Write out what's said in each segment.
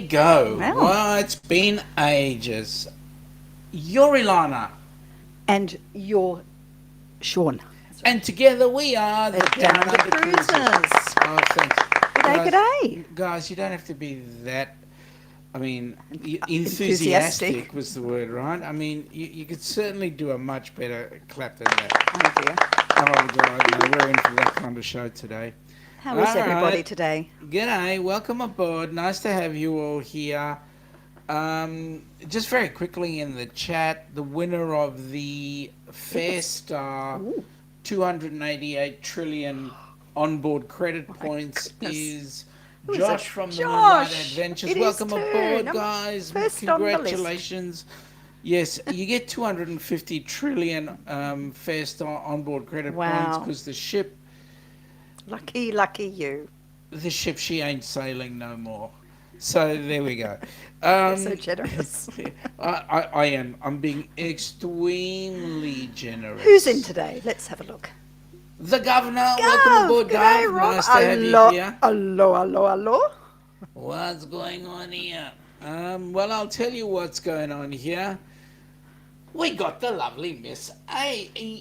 go. Well. Well, it's been ages. You're Ilana. And you're Sean. And together we are the Down Down Under Under Cruisers. Oh, thanks. G'day. Guys, you don't have to be that, enthusiastic was the word, right? I mean, you could certainly do a much better clap than that. Oh dear. Oh, God, no, we're in for that kind of show today. How is everybody right. today? G'day, welcome aboard. Nice to have you all here. Just very quickly in the chat, the winner of the Fair Star 288 trillion onboard credit points is Josh from the Moonlight Adventures. Welcome aboard, guys. Congratulations. Yes, you get 250 trillion Fair Star onboard credit points because the ship... Lucky you. The ship, she ain't sailing no more. So there we go. You're so generous. I am. I'm being extremely generous. Who's in today? Let's have a look. The governor. Welcome aboard, Gov. Nice to have you here. Hello. What's going on here? Well, I'll tell you what's going on here. We got the lovely Miss Ilana.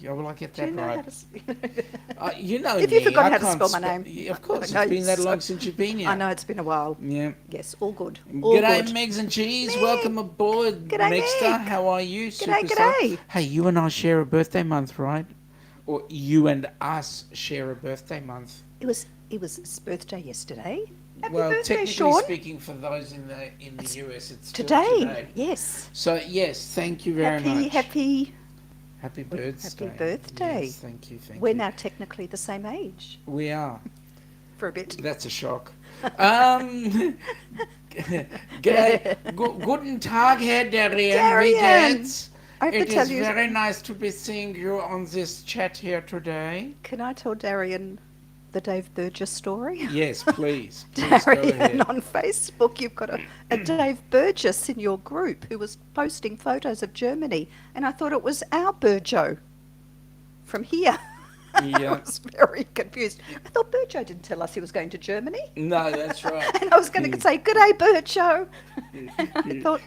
Will I get that right? You know if me, you forgot how to spell my name. Of course, it's been that long since you've been here. I know, it's been a while. Yeah. Yes, all good. All G'day, good. Megs and Cheese. Meg. Welcome aboard, Megster. How are you, superstar? G'day. Hey, you and I share a birthday month, right? Or you and us share a birthday month. It was his birthday yesterday. Happy Well, birthday, technically Sean. speaking, for those in the U.S., it's still today. Yes. So yes, thank you very much. Happy birthday. Happy birthday. Yes, thank you. We're now technically the same age. We are. For a bit. That's a shock. G'day. Guten Tag, Herr Darien. Wie geht's? It is very nice to be seeing you on this chat here today. Can I tell Darien the Dave Burgess story? Yes, please. Darien, on Facebook, you've got a Dave Burgess in your group who was posting photos of Germany, and I thought it was our Burjo from here. Yeah. I was very confused. I thought Burjo didn't tell us he was going to Germany. No, that's right. And I was going to say, "Good day, Burjo." And I thought,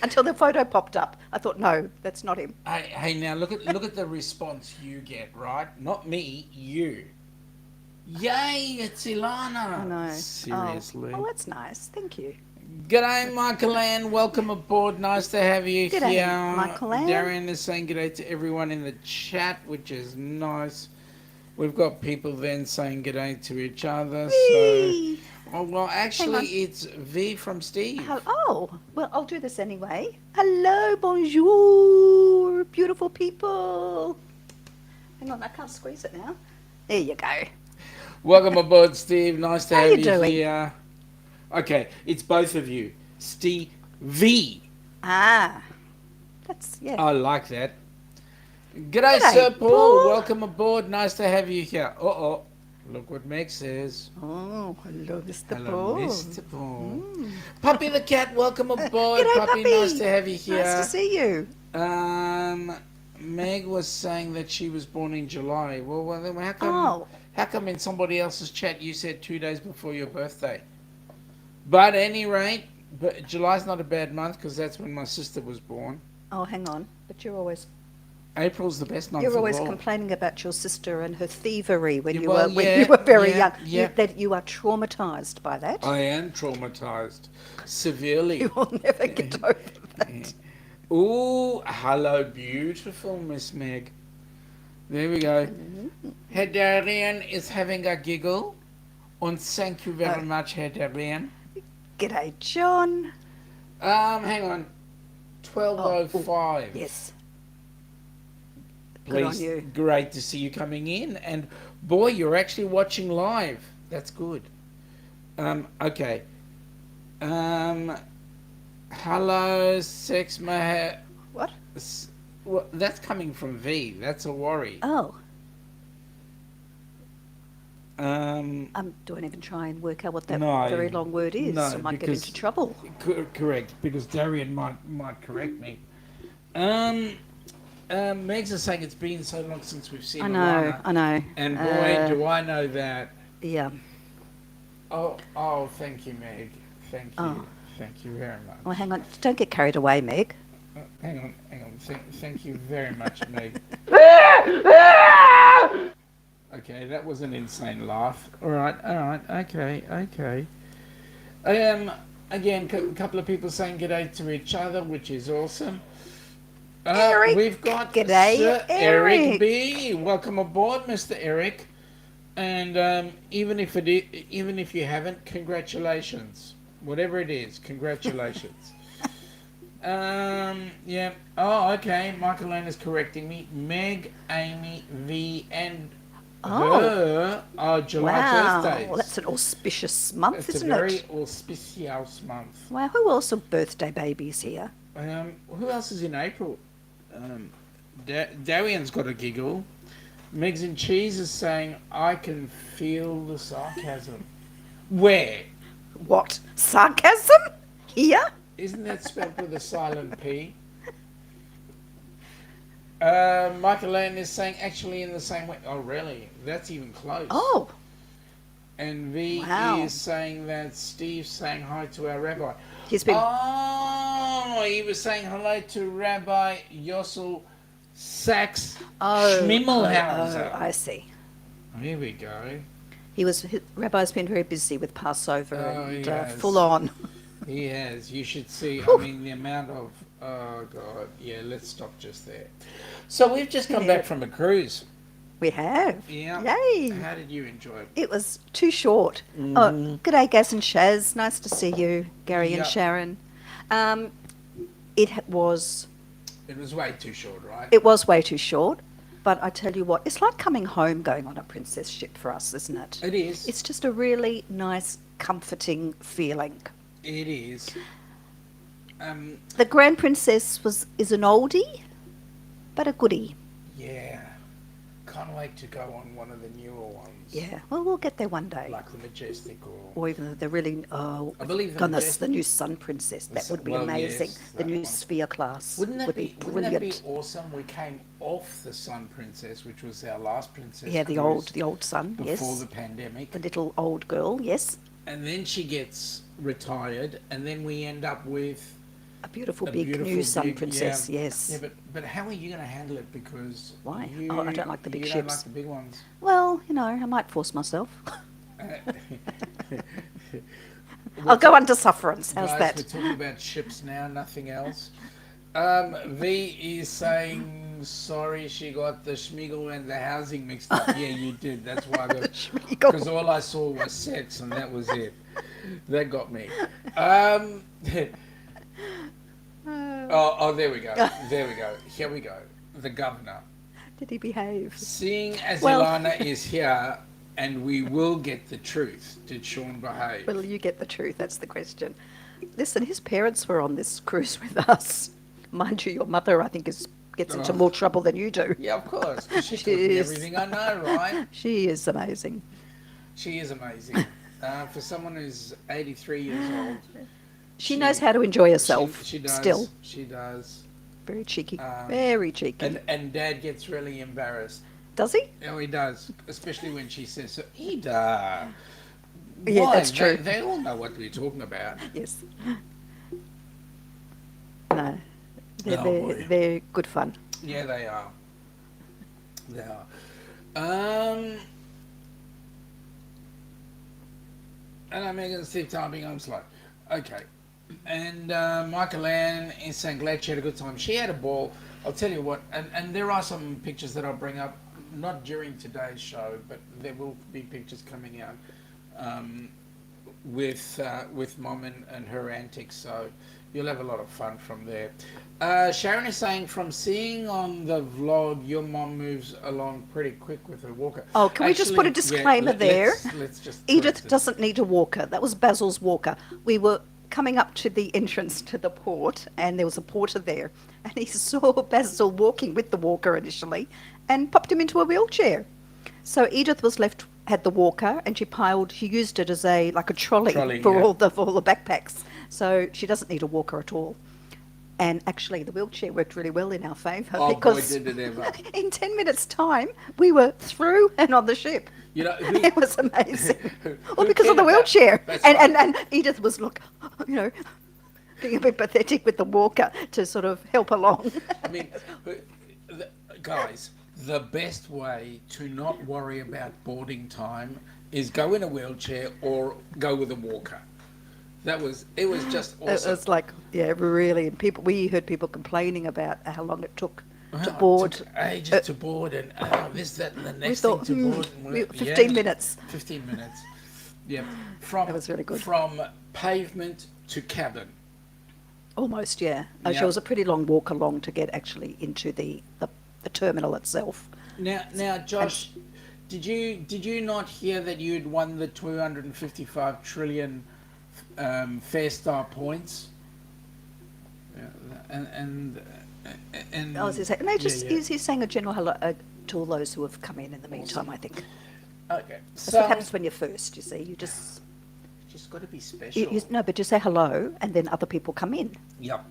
until the photo popped up, I thought, no, that's not him. Hey, now look at the response you get, right? Not me, you. Yay, it's Ilana. I know. Seriously. Oh, that's nice. Thank you. G'day, Michael Ann. Welcome aboard. Nice to have you G'day, here. Michael Ann. Darien is saying g'day to everyone in the chat, which is nice. We've got people then saying g'day to each other. Whee! So, well, actually, it's V from Steve. Oh, well, I'll do this anyway. Hello, bonjour, beautiful people. Hang on, I can't squeeze it now. There you go. Welcome aboard, Steve. Nice to have you doing? here. Okay, it's both of you. Steve V. That's, yeah. I like that. G'day, Sir Paul. Welcome aboard. Nice to have you here. Uh-oh. Look what Meg says. Oh, hello, Mr. Hello, Paul. Mr. Paul. Puppy the cat, welcome aboard. G'day, Puppy, nice to have you here. Nice to see you. Meg was saying that she was born in July. Well then how come in somebody else's chat you said 2 days before your birthday? But at any rate, July's not a bad month because that's when my sister was born. Oh, hang on. But you're always... April's the best month. You're always of all. complaining about your sister and her thievery when you were very young. That you are traumatized by that. I am traumatized severely. You will never get over that. Ooh, hello, beautiful Miss Meg. There we go. Herr Darien is having a giggle. And thank you very much, Herr Darien. G'day, John. Hang on. 12:05. Yes. Please, good on you. Great to see you coming in. And boy, you're actually watching live. That's good. Okay. Hello, Sex Maha. What? Well, that's coming from V. That's a worry. Oh. Don't even try and work out what that very long word is. I might get into trouble. Correct, because Darien might correct me. Megs is saying it's been so long since we've seen Ilana. I know. And boy, do I know that. Yeah. Oh, thank you, Meg. Thank Oh, you. Thank you very well, much. hang on. Don't get carried away, Meg. Hang on, hang on. Thank you very much, Meg. Okay, that was an insane laugh. All right, okay, okay. Um, again, a couple of people saying g'day to each other, which is awesome. We've Eric! got G'day, Sir Eric Eric! B. Welcome aboard, Mr. Eric. And even if you haven't, congratulations. Whatever it is, congratulations. Yeah. Oh, okay. Michael is correcting me. Meg, Amy, V, and Oh, her are July wow. Well, birthdays. that's an auspicious month, It's a isn't very it? auspicious month. Wow, who else are birthday babies here? Who else is in April? Um, Darian's got a giggle. Megs and Cheese is saying, I can feel the sarcasm. Where? What? Sarcasm? Here? Isn't that spelled with a silent P? Michael Lane is saying, actually in the same way. Oh, really? That's even close. Oh, And V wow. is saying that Steve's saying hi to our rabbi. He's been. Oh, he was saying hello to Rabbi Yossel Sachs Oh, Schmimmelhauser. I see. Here we go. Rabbi's been very busy with Passover Oh, and he has. full on. He has. You should see. I Whew. mean, the amount of. Oh, God. Yeah, let's stop just there. So we've just come back from a cruise. We have. Yeah. Yay. How did you enjoy it? It was too short. Mm-hmm. Oh, g'day, Gaz and Shaz. Nice to see you, Gary and Yep. Sharon. Um, it was It was way too short, right? it was way too short, but I tell you what, it's like coming home going on a princess ship for us, isn't it? It is. It's just a really nice, comforting feeling. It is. The Grand Princess is an oldie, but a goodie. Yeah. Can't wait to go on one of the newer ones. Yeah. Well, we'll get there one day. Like the Majestic Or even the really, oh, I believe the goodness, Majestic. the new Sun Princess. That would be Well, amazing. yes, The that new one. Sphere class Wouldn't that would be brilliant. awesome? We came off the Sun Princess, which was our last princess. Yeah, cruise the old Sun, before yes. the pandemic. The little old girl, yes. And then she gets retired, and then we end up with A beautiful a big beautiful new Sun big- Princess, yeah. yes. Yeah, but how are you going to handle it? Because Why? You, Oh, I don't like the big you ships. don't like the big ones. Well, I might force myself. We're I'll go under sufferance. How's Guys, that? we're talking about ships now, nothing else. V is saying, sorry, she got the Schmiegel and the housing mixed up. Yeah, you did. That's why I got. Schmiegel. Because all I saw was sex, and that was it. That got me. Oh, there we go. There we go. Here we go. The governor. Did he behave? Seeing as Well- Ilana is here, and we will get the truth, did Sean behave? Will you get the truth? That's the question. Listen, his parents were on this cruise with us. Mind you, your mother, I think, gets into Oh. more trouble than you do. Yeah, of course. 'Cause she She taught me is. everything I know, right? She is amazing. She is amazing. For someone who's 83 years old. She knows how to enjoy herself. She does. Still. She does. Very cheeky. Um, Very cheeky. And Dad gets really embarrassed. Does he? Oh, he does. Especially when she says, so, Ida. Yeah, Why? that's true. They all know what we're talking about. Yes. No. Oh, boy. They're good fun. Yeah, they are. They are. And I'm Megan Steve typing, I'm slow. Okay. And Michael Ann is saying, glad she had a good time. She had a ball. I'll tell you what, and there are some pictures that I'll bring up, not during today's show, but there will be pictures coming out with Mom and her antics, so you'll have a lot of fun from there. Sharon is saying, from seeing on the vlog, your mom moves along pretty quick with her walker. Oh, can we just put a disclaimer there? Let's just Edith correct it. doesn't need a walker. That was Basil's walker. We were coming up to the entrance to the port, and there was a porter there, and he saw Basil walking with the walker initially, and popped him into a wheelchair. So Edith had the walker, and she used it as like a trolley, Trolley, for yeah. all the backpacks. So she doesn't need a walker at all. And actually, the wheelchair worked really well in our favour Oh boy, because did it ever. in 10 minutes' time, we were through and on the ship. You know, who, It was amazing. All who because of cared the about... wheelchair. That's And, right. and Edith was, look, you know, being a bit pathetic with the walker to sort of help along. I mean, guys, the best way to not worry about boarding time is go in a wheelchair or go with a walker. It was just It awesome. was like, yeah, really. And people, we heard people complaining about how long it took to Wow, board. it took ages to board, and this, that, and the We next thing thought, to board. And 15 minutes. 15 minutes. Yeah, That was really good. From pavement to cabin. Almost, yeah. Yeah. It was a pretty long walk along to get actually into the terminal itself. Now, Josh, did you not hear that you'd won the 255 trillion Fair Star points? Yeah, and I was just saying, no, just yeah. he's saying a general hello to all those who have come in the meantime. I think Okay, that's so what happens when you're first. You see, you just got to be special. no, but you say hello, and then other people come in. Yep.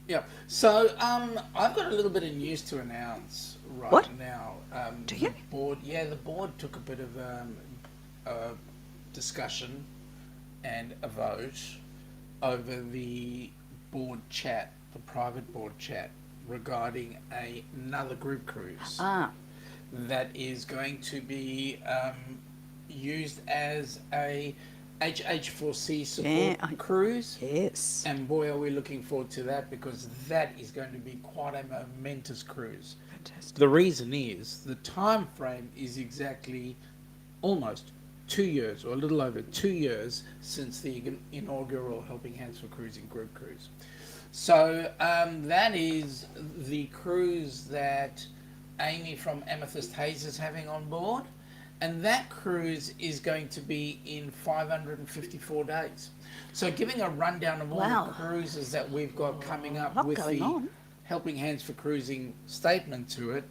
Yep. So I've got a little bit of news to announce right What? now. Do you? The board took a bit of discussion and a vote over the board chat, the private board chat, regarding another group cruise Ah, that is going to be used as a HH4C support Yeah, cruise. yes. And boy, are we looking forward to that, because that is going to be quite a momentous cruise. Fantastic. The reason is the time frame is exactly almost 2 years, or a little over 2 years, since the inaugural Helping Hands for Cruising group cruise. So that is the cruise that Amy from Amethyst Haze is having on board. And that cruise is going to be in 554 days. So giving a rundown of all Wow. the cruises that we've got coming up lot with going the on. Helping Hands for Cruising statement to it,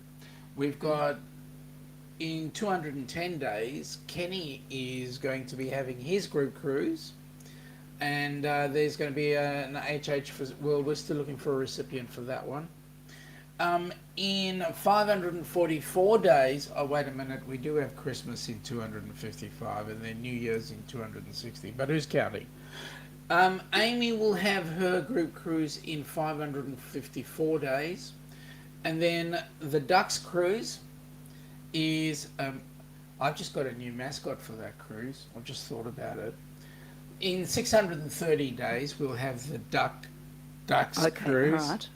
we've got in 210 days, Kenny is going to be having his group cruise. And there's going to be an HH for, well, we're still looking for a recipient for that one. In 544 days, oh wait a minute, we do have Christmas in 255 and then New Year's in 260, but who's counting? Amy will have her group cruise in 554 days, and then the Ducks cruise is, I've just got a new mascot for that cruise, I've just thought about it. In 630 days, we'll have the Ducks Okay, cruise. all right.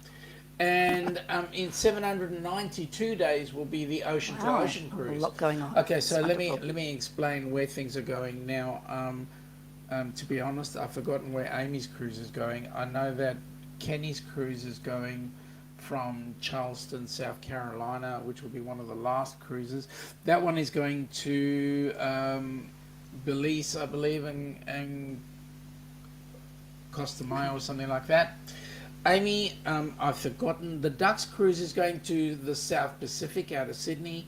And in 792 days will be the Ocean to Wow, Ocean cruise. A lot going on. Okay, so It's let me wonderful. explain where things are going now. To be honest, I've forgotten where Amy's cruise is going. I know that Kenny's cruise is going from Charleston, South Carolina, which will be one of the last cruises. That one is going to Belize, I believe, and Costa Maya or something like that. Amy, I've forgotten. The Ducks cruise is going to the South Pacific out of Sydney,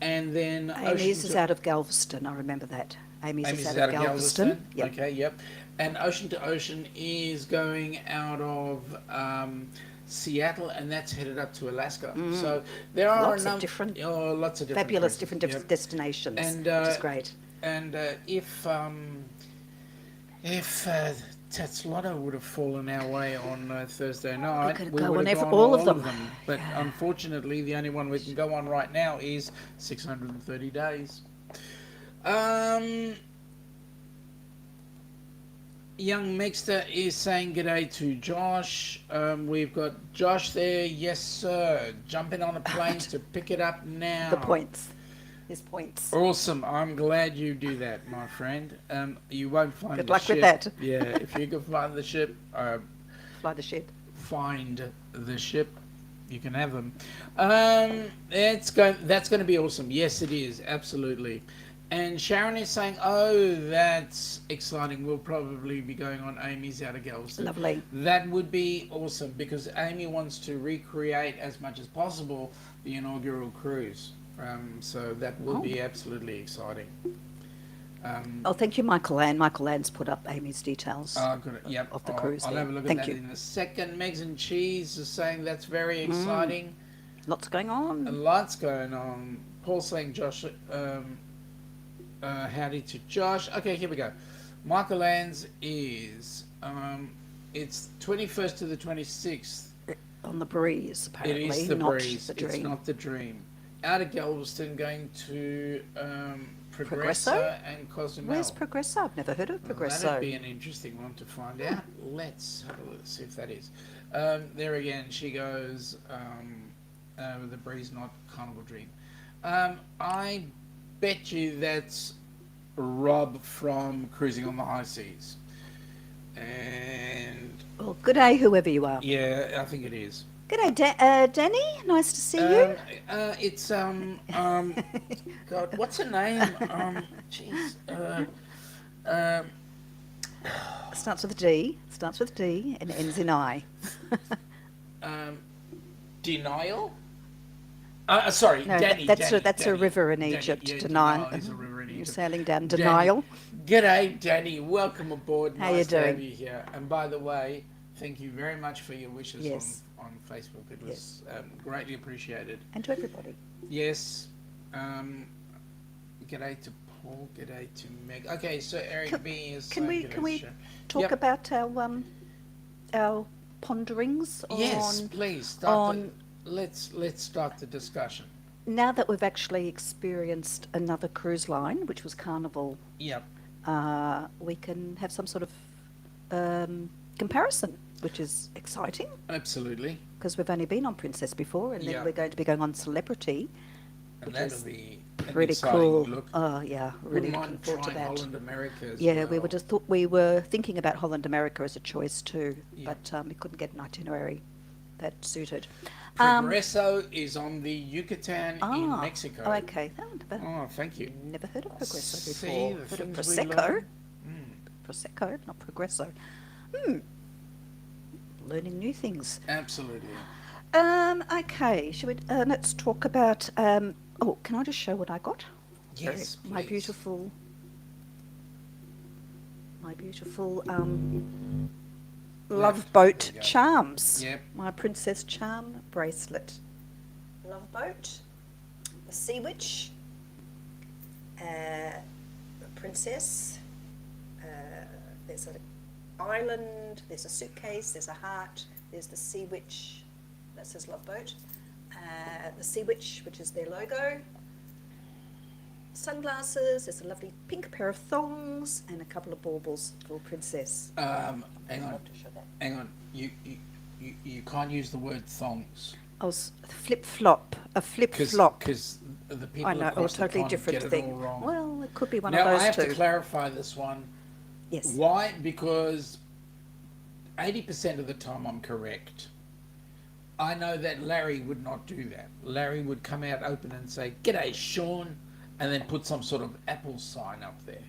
and then Amy's is out of Galveston. I remember that. Amy's Amy's is out of Galveston. Yep. Okay, yep. And Ocean to Ocean is going out of Seattle, and that's headed up to Alaska. So there are Lots of different, lots of different fabulous cruises, different yep. destinations, And, which is great. And if Tatslotto would have fallen our way on Thursday night, could we go would on have gone all all of them. But unfortunately, the only one we can go on right now is 630 days. Young Mixter is saying g'day to Josh. We've got Josh there. Yes, sir. Jumping on a plane to pick it up now. The points. His points. Awesome. I'm glad you do that, my friend. You won't find Good the luck ship. with that. Yeah, if you can find the ship, Fly the ship. find the ship. You can have them. That's going to be awesome. Yes, it is. Absolutely. And Sharon is saying, oh, that's exciting. We'll probably be going on Amy's out of Galveston. Lovely. That would be awesome, because Amy wants to recreate as much as possible the inaugural cruise. So that will be absolutely exciting. Oh, thank you, Michael Ann. Michael Ann's put up Amy's details Good. Yep. of the cruise I'll there. have a look at Thank that you. in a second. Megs and Cheese is saying that's very exciting. Lots going A on. lot's going on. Paul saying Josh, howdy to Josh. Okay, here we go. Michael Ann's is it's 21st to the 26th. On the breeze, It apparently, is the not breeze. the dream. It's not the dream. Out of Galveston, going to Progresso Progresso? and Cozumel. Where's Progresso? I've never heard of Well, Progresso. that'd be an interesting one to find out. Let's have a look, see if that is. There again, she goes, the breeze, not Carnival Dream. I bet you that's Rob from Cruising on the High Seas. And Well, good day, whoever you are. yeah, I think it is. Good day, Danny. Nice to see you. It's God, what's her name? Jeez. Starts with a D. Starts with D and ends in I. Denial. Sorry, No, Danny. that's Danny, a river in Danny, Egypt. yeah, Denial. is a river in You're Egypt. sailing down Danny. Denial. G'day, Danny. Welcome aboard. How nice you to have doing? you here. And by the way, thank you very much for your wishes Yes. on Facebook. It was greatly appreciated. And to everybody. Yes. G'day to Paul. G'day to Meg. Okay, so Eric B is. Can saying we g'day, talk Yep. about our ponderings Yes, on please. Let's start the discussion. now that we've actually experienced another cruise line, which was Carnival. Yep. We can have some sort of comparison, which is exciting Absolutely. because we've only been on Princess before, and then Yeah. we're going to be going on Celebrity. And Which that'll is be an Pretty exciting cool. look. Oh yeah, really Wouldn't looking mind forward to trying that. Holland America as Yeah, well. we were thinking about Holland America as a choice too, Yeah. but we couldn't get an itinerary that suited. Progresso is on the Yucatan in Mexico. Okay. Oh, thank you. Never heard of Progresso See before. the Heard of things we Prosecco. learn? Prosecco, not Progresso. Learning new things. Absolutely. Okay, should we? Let's talk about. Oh, can I just show what I got? Yes, My please. beautiful. Love boat There we go. charms. Yep. My princess charm bracelet. Love boat. The sea witch. The princess. There's an island. There's a suitcase. There's a heart. There's the sea witch. That says love boat. The sea witch, which is their logo. Sunglasses. There's a lovely pink pair of thongs and a couple of baubles for princess. Hang I'd on. love to show that. Hang on. You can't use the word thongs. I was flip flop, a flip flop. Because the people I know, or across the totally pond different get it thing. all wrong. Well, it could be one now, of those I have two. to clarify this one. Yes. Why? Because 80% of the time I'm correct. I know that Larry would not do that. Larry would come out open and say, "G'day, Sean," and then put some sort of Apple sign up there.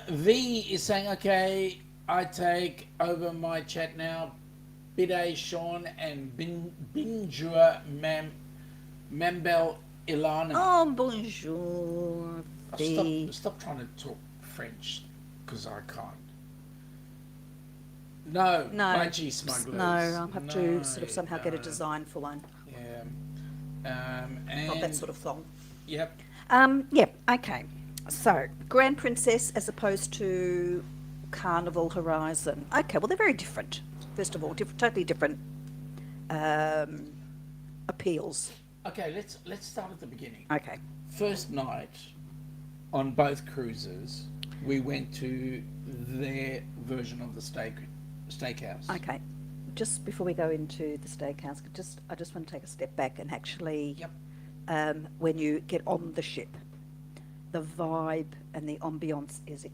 V is saying, "Okay, I take over my chat now. Biday, Sean, and Binjua Mambel Ilana." Oh, bonjour. Stop trying to talk French, because I can't. No, No, budgie smugglers. no, I'll have to sort of No, somehow get a no. design for one. Yeah. Not that sort of thong. Yep. Yeah, okay. So, Grand Princess as opposed to Carnival Horizon. Okay, well, they're very different. First of all, totally different appeals. Okay, let's start at the beginning. Okay. First night on both cruises, we went to their version of the steakhouse. Okay. Just before we go into the steakhouse, I just want to take a step back and actually, Yep. when you get on the ship, the vibe and the ambience is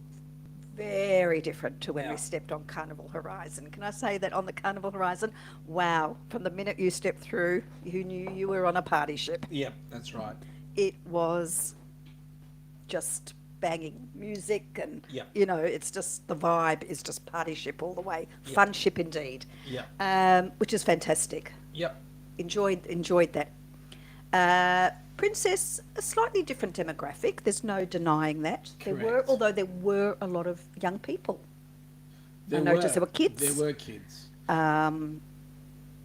very different to when Yeah. we stepped on Carnival Horizon. Can I say that on the Carnival Horizon, wow, from the minute you stepped through, you knew you were on a party ship. Yep, that's right. It was just banging music and, Yep. you know, it's just, the vibe is just party ship all the way. Yep. Fun ship indeed. Yep. Which is fantastic. Yep. Enjoyed that. Princess, a slightly different demographic. There's no denying that. Correct. Although there were a lot of young people. There noticed there were There kids. were kids. Um,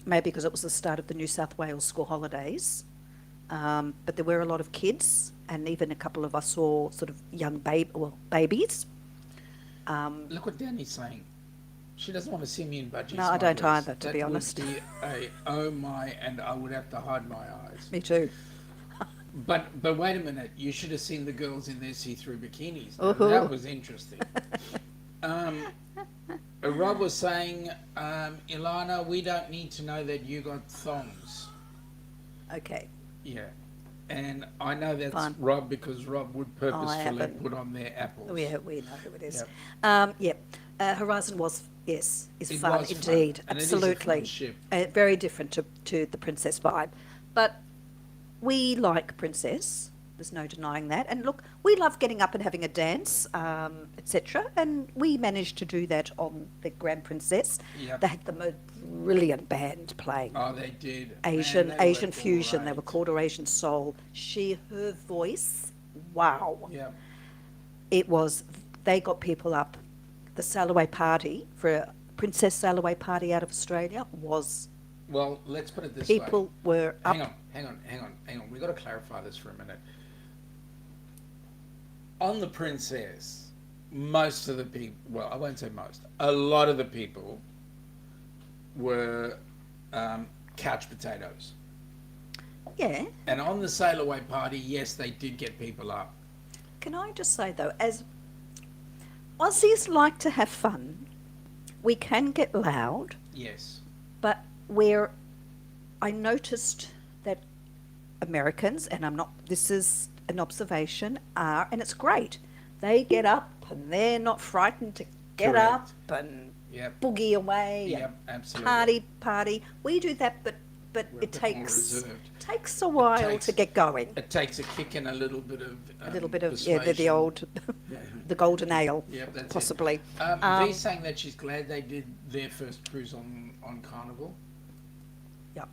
maybe because it was the start of the New South Wales school holidays. But there were a lot of kids, and even a couple of us saw sort of young babies. Look what Danny's saying. She doesn't want to see me in budgie No, I don't smugglers. either, to be honest. That would be a oh my, and I would have to hide my eyes. Me too. But wait a minute, you should have seen the girls in their see-through bikinis. Now, Ooh-hoo. that was interesting. Rob was saying, Ilana, we don't need to know that you got thongs. Okay. Yeah. And I know that's Fine. Rob because Rob would purposefully haven't. put on their apples. We know who it is. Yep. Horizon was, yes, is It fun was indeed. fun, and it is a Absolutely. fun ship. Very different to the Princess vibe. But we like Princess. There's no denying that. And look, we love getting up and having a dance, etc. And we managed to do that on the Grand Princess. Yep. They had the most brilliant band playing. Oh, they did. Asian Man, they were fusion. They were great. called her Asian Soul. Her voice, wow. Yeah. It was, they got people up. The sail away party for a Princess sail away party out of Australia was, Well, let's put it this way. people were up. Hang on. We've got to clarify this for a minute. On the Princess, most of the people, well, I won't say most, a lot of the people were couch potatoes. Yeah. And on the sail away party, yes, they did get people up. Can I just say though, as Aussies like to have fun, we can get loud, Yes. but I noticed that Americans, and this is an observation, and it's great, they get up and they're not frightened to get up Correct. and Yep. boogie away Yep, and absolutely. party. We do that, but We're a it bit more takes reserved. a while takes- to get going. It takes a kick and a little bit of The persuasion. old, the golden ale, Yep, that's possibly. it. V's saying that she's glad they did their first cruise on Carnival. Yeah.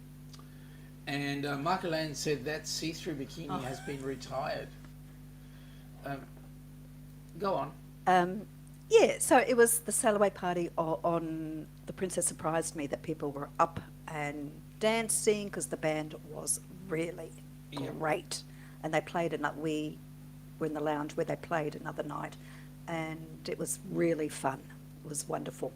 And Michael Ann said that see-through bikini Oh. has been retired. Go on. Yeah, so it was the sail away party on The Princess Surprised Me that people were up and dancing because the band was really Yep. great. And they played we were in the lounge where they played another night, and it was really fun. It was wonderful.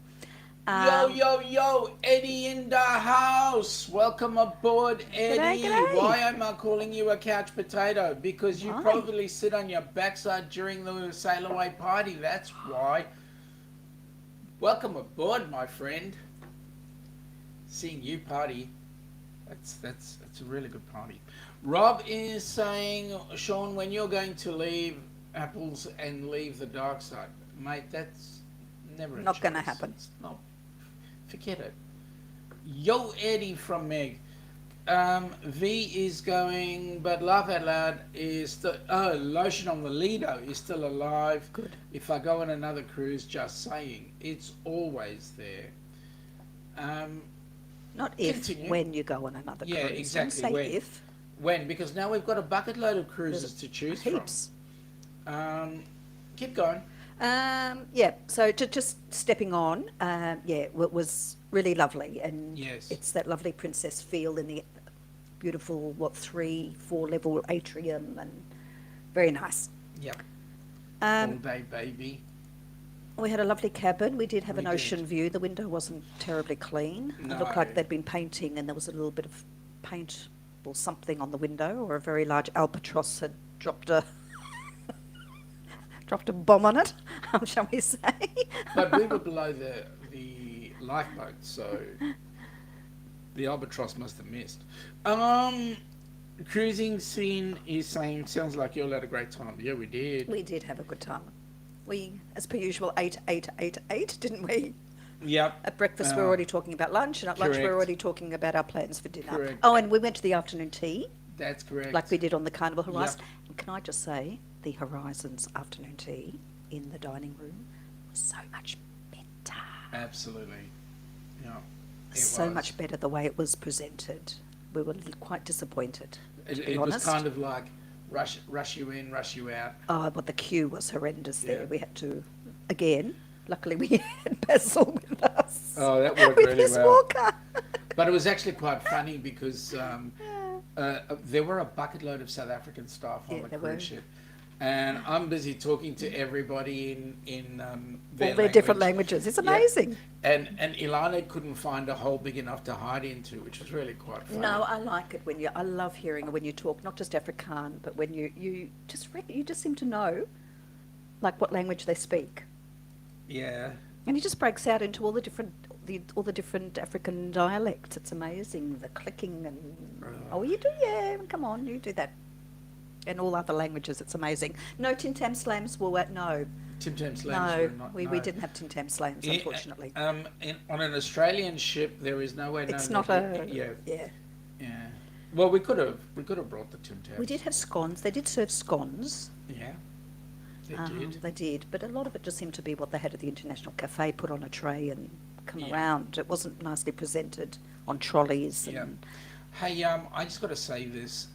Yo, Eddie in the house. Welcome aboard, Eddie. G'day. Why am I calling you a couch potato? Because you Why? probably sit on your backside during the sail away party. That's why. Welcome aboard, my friend. Seeing you party. That's a really good party. Rob is saying, Sean, when you're going to leave apples and leave the dark side, mate, that's never a Not gonna choice. happen. It's not. Forget it. Yo, Eddie from Meg. V is going, but laugh out loud is still. Oh, lotion on the Lido is still alive. Good. If I go on another cruise, just saying, it's always there. Not if, Continue. when you go on another Yeah, cruise. exactly, Don't say when. if. When? Because now we've got a bucket load of cruises to choose Heaps. from. Keep going. So just stepping on, it was really lovely, and Yes. it's that lovely princess feel in the beautiful 3-4 level atrium, and very nice. Yep. All Um, day, baby. we had a lovely cabin. We did have We an ocean did. view. The window wasn't terribly clean. It looked No. like they'd been painting, and there was a little bit of paint or something on the window, or a very large albatross had dropped a bomb on it, shall we say? But we were below the lifeboat, so the albatross must have missed. Cruising scene is saying, sounds like you all had a great time. Yeah, we did. We did have a good time. We, as per usual, ate, didn't we? Yep. At breakfast, we were already talking about lunch, and at lunch, we were Correct. already talking about our plans for dinner. Correct. Oh, and we went to the afternoon tea, That's correct. like we did on the Carnival Horizon. Yep. And can I just say, the Horizon's afternoon tea in the dining room was so much better. Absolutely. Yeah. It So was. much better the way it was presented. We were quite disappointed. to be It was honest. kind of like rush you in, rush you out. Oh, but the queue was horrendous there. Yeah. We had to, again, luckily we had Basil with us. Oh, that worked with really his well. walker. But it was actually quite funny because there were a bucket load of South African staff on Yeah, the there cruise were. ship, and I'm busy talking to everybody in All their different languages. It's Yeah, amazing. and Ilana couldn't find a hole big enough to hide into, which was really quite funny. No, I like it when you. I love hearing when you talk, not just Afrikaans, but when you just seem to know, like what language they speak, Yeah. and he just breaks out into all the different African dialects. It's amazing, the clicking and oh, you do, yeah. Come on, you do that, and all other languages. It's amazing. No Tim Tam Slams. Well, no, Tim Tam Slams no, were not. we No. didn't have Tim Tam Slams, Yeah, unfortunately. On an Australian ship, there is nowhere known. It's not that a yeah, yeah. yeah. Well, we could have brought the Tim Tams. We did have scones. They did serve scones. Yeah, they did. They did, but a lot of it just seemed to be what they had at the International Cafe, put on a tray and come Yeah. around. It wasn't nicely presented on trolleys. Yeah. And Hey, I just got to say this.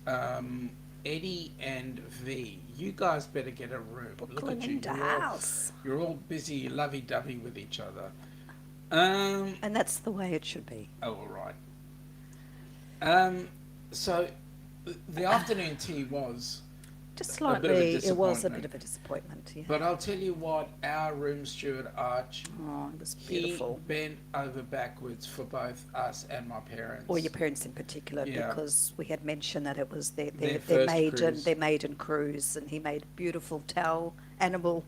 Eddie and V, you guys better get a room. Look Brooklyn at you. in the house. You're all busy lovey-dovey with each other. And that's the way it should be. Oh, all right. So the afternoon tea was, Just a bit of a slightly, it was a disappointment. bit of a disappointment, yeah. but I'll tell you what, our room steward Arch, Oh, it was he beautiful. bent over backwards for both us and my parents. Or your parents in particular, Yeah. because we had mentioned that it was Their their first maiden, cruise. their maiden cruise, and he made beautiful towel animal.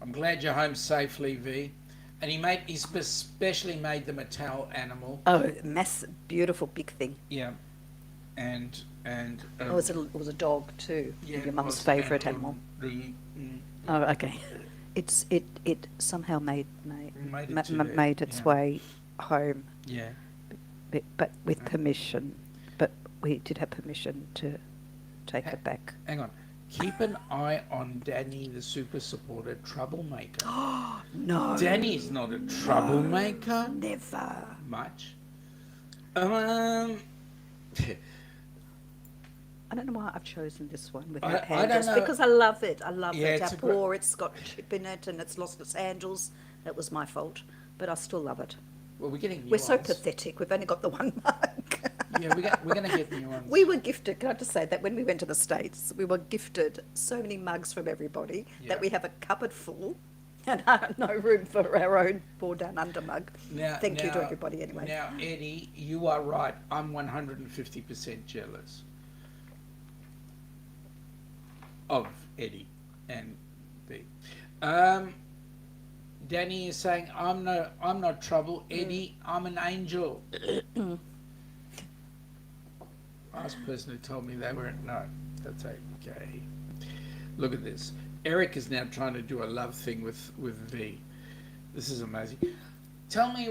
I'm glad you're home safely, V. And he especially made them a towel animal. Oh, massive, beautiful, big thing. Yeah. And It was a dog too. yeah, Your it mum's was, favourite and, animal. mm, Oh, okay. It somehow made its yeah. way home, yeah. but with permission. But we did have permission to take it back. Hang on. Keep an eye on Danny, the super supporter troublemaker. No, Danny's not a troublemaker. never. Much. I don't know why I've chosen this one with I that don't handles know. because I love it. I love Yeah, it. it's Our a great- poor, it's got chip in it and it's lost its handles. That was my fault, but I still love it. Well, we're getting new We're so ones. pathetic. We've only got the one mug. Yeah, we're going to get new ones. We were gifted, can I just say that when we went to the States, we were gifted so many mugs from everybody Yeah. that we have a cupboard full and no room for our own poor down under mug. Thank you to everybody anyway. Now, Eddie, you are right. I'm 150% jealous of Eddie and B. Danny is saying, I'm not trouble. Eddie, I'm an angel. Last person who told me they were, no, that's okay. Look at this. Eric is now trying to do a love thing with V. This is amazing. Tell me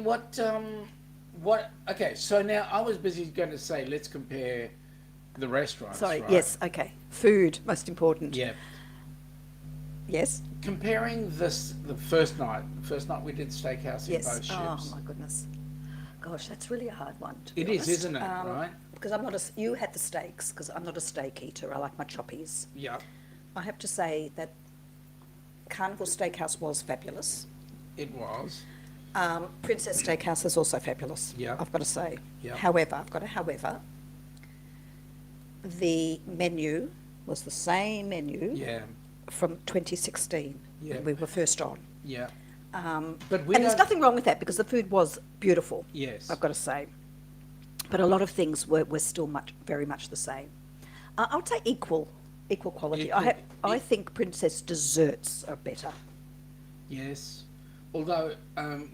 okay, so now I was busy going to say, let's compare the restaurants, Sorry, right? yes, okay. Food, most important. Yeah. Yes? Comparing the first night we did steakhouse in Yes. both ships. Oh, my goodness. Gosh, that's really a hard one. To be It is, honest. isn't it, right? Because you had the steaks, because I'm not a steak eater. I like my choppies. Yeah, I have to say that Carnival Steakhouse was fabulous. it was. Princess Steakhouse is also fabulous. Yeah. I've got to say. Yeah. However, the menu was the same menu Yeah, from 2016 Yeah. when we were first on. yeah. But And we there's don't- nothing wrong with that because the food was beautiful. Yes. I've got to say. But a lot of things were still very much the same. I would say equal quality. I think Princess desserts are better. Yes. Although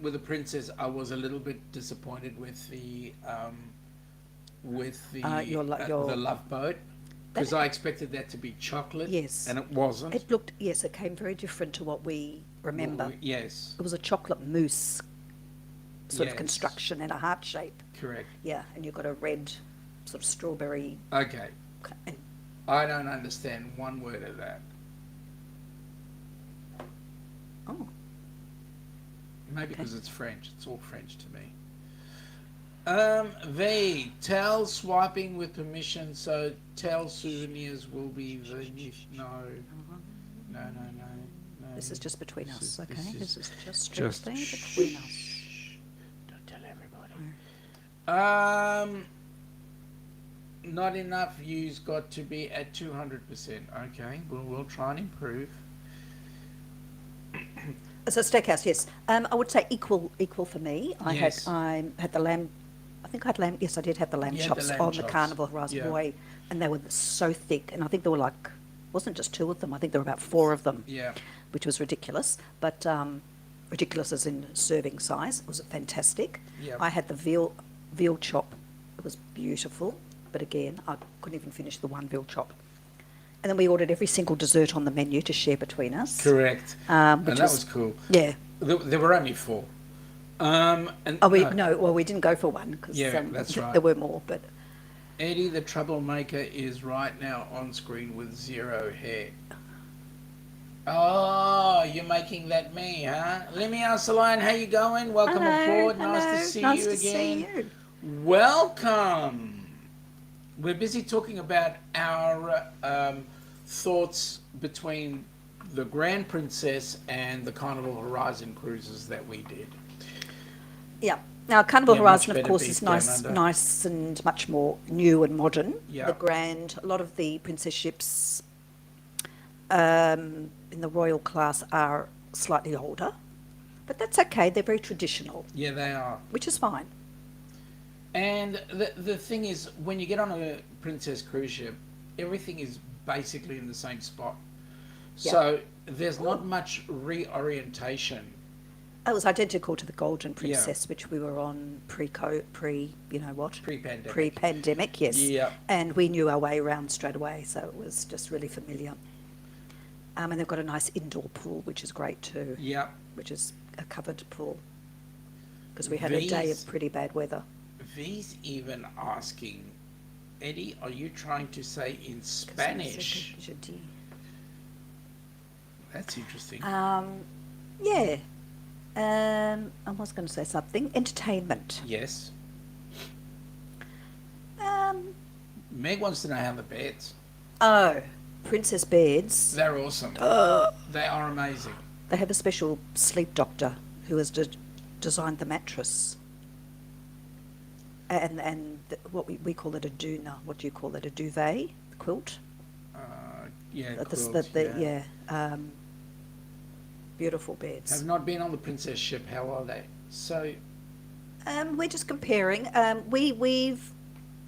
with the princess, I was a little bit disappointed with the Your the love boat because I expected that to be chocolate. Yes. And it wasn't. It came very different to what we remember. Yes. It was a chocolate mousse sort of Yes. construction in a heart shape. Correct. Yeah, and you've got a red sort of strawberry. Okay. And I don't understand one word of that. oh, Maybe because it's French. It's all French to me. V, tell swiping with permission, so tell souvenirs will be the no, no, no, no, no. This is just between This us, is okay? This is just just strictly between us. shh. Don't tell everybody. Not enough views. Got to be at 200%. Okay, we'll try and improve. So steakhouse, yes. I would say equal for me. Yes. I had the lamb. I think I had lamb. Yes, I did have the lamb You had the chops lamb on chops. the Carnival Horizon Yeah. Boy, and they were so thick. And I think there were like, wasn't just two of them. I think there were about four of them, Yeah. which was ridiculous. But ridiculous as in serving size. It was fantastic. Yeah. I had the veal chop. It was beautiful, but again, I couldn't even finish the one veal chop. And then we ordered every single dessert on the menu to share between us. Correct. Which And that was cool. Yeah. There were only 4. And Oh, no, well, we didn't go for one because Yeah, that's right. there were more, but Eddie the troublemaker is right now on screen with 0 hair. Oh, you're making that me, huh? Let me ask the line. How you going? Welcome aboard. Nice to see nice you to again. see you. Welcome. We're busy talking about our thoughts between the Grand Princess and the Carnival Horizon cruises that we did. Yeah. Now, Carnival Yeah, much Horizon, of better course, beef is down under. nice and much more new and modern. Yeah. The Grand, a lot of the princess ships in the royal class are slightly older, but that's okay. They're very traditional, Yeah, they are. which is fine. And the thing is, when you get on a Princess cruise ship, everything is basically in the same spot. Yeah. So there's not much reorientation. It was identical to the Golden Princess, which we were on you know what? Pre-pandemic. Pre-pandemic, yes. Yeah. And we knew our way around straight away, so it was just really familiar. And they've got a nice indoor pool, which is great too, Yeah. which is a covered pool. Because we had a day These- of pretty bad weather. V's even asking, Eddie, are you trying to say in Spanish? That's interesting. Yeah. I was going to say something. Entertainment. Yes. Um, Meg wants to know how the beds. oh, Princess Beds. They're awesome. They are amazing. They have a special sleep doctor who has designed the mattress. And what we call it a doona. What do you call it? A duvet? Quilt? Yeah, The- quilt, yeah. Beautiful beds. Have not been on the Princess ship. How are they? So, We're just comparing. We've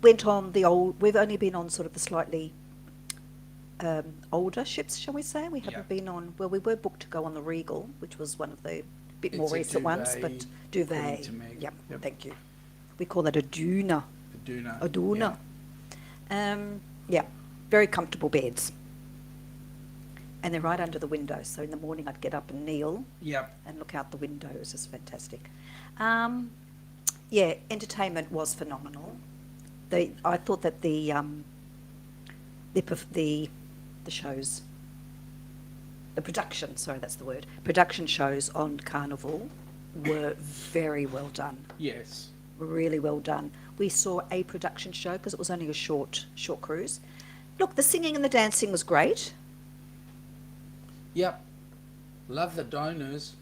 went on the old. We've only been on sort of the slightly older ships, shall we say? We haven't Yeah. been on. Well, we were booked to go on the Regal, which was one of the bit more It's a recent ones, but duvet, duvet. according to Meg. Yep, Yep. thank you. We call it a doona. the doona. A doona. Yeah, very comfortable beds. And they're right under the window, so in the morning I'd get up and kneel Yep. and look out the window. It was just fantastic. Yeah, entertainment was phenomenal. I thought that the shows, the production, sorry, that's the word, production shows on Carnival were very well done. Yes. Really well done. We saw a production show because it was only a short cruise. Look, the singing and the dancing was great. Yep. Love the donors.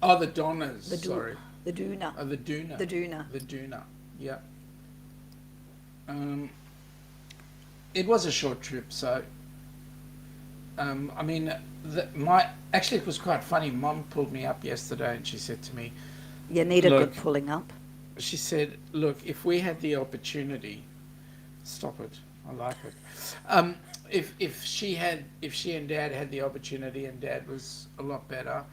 Oh, the donners. Sorry. The doona. Oh, the doona. The doona. The doona. Yep. It was a short trip, so. I mean, actually it was quite funny. Mum pulled me up yesterday, and she said to me, You need a Look. good pulling up. she said, "Look, if we had the opportunity, stop it. I like it. If she and Dad had the opportunity, and Dad was a lot better,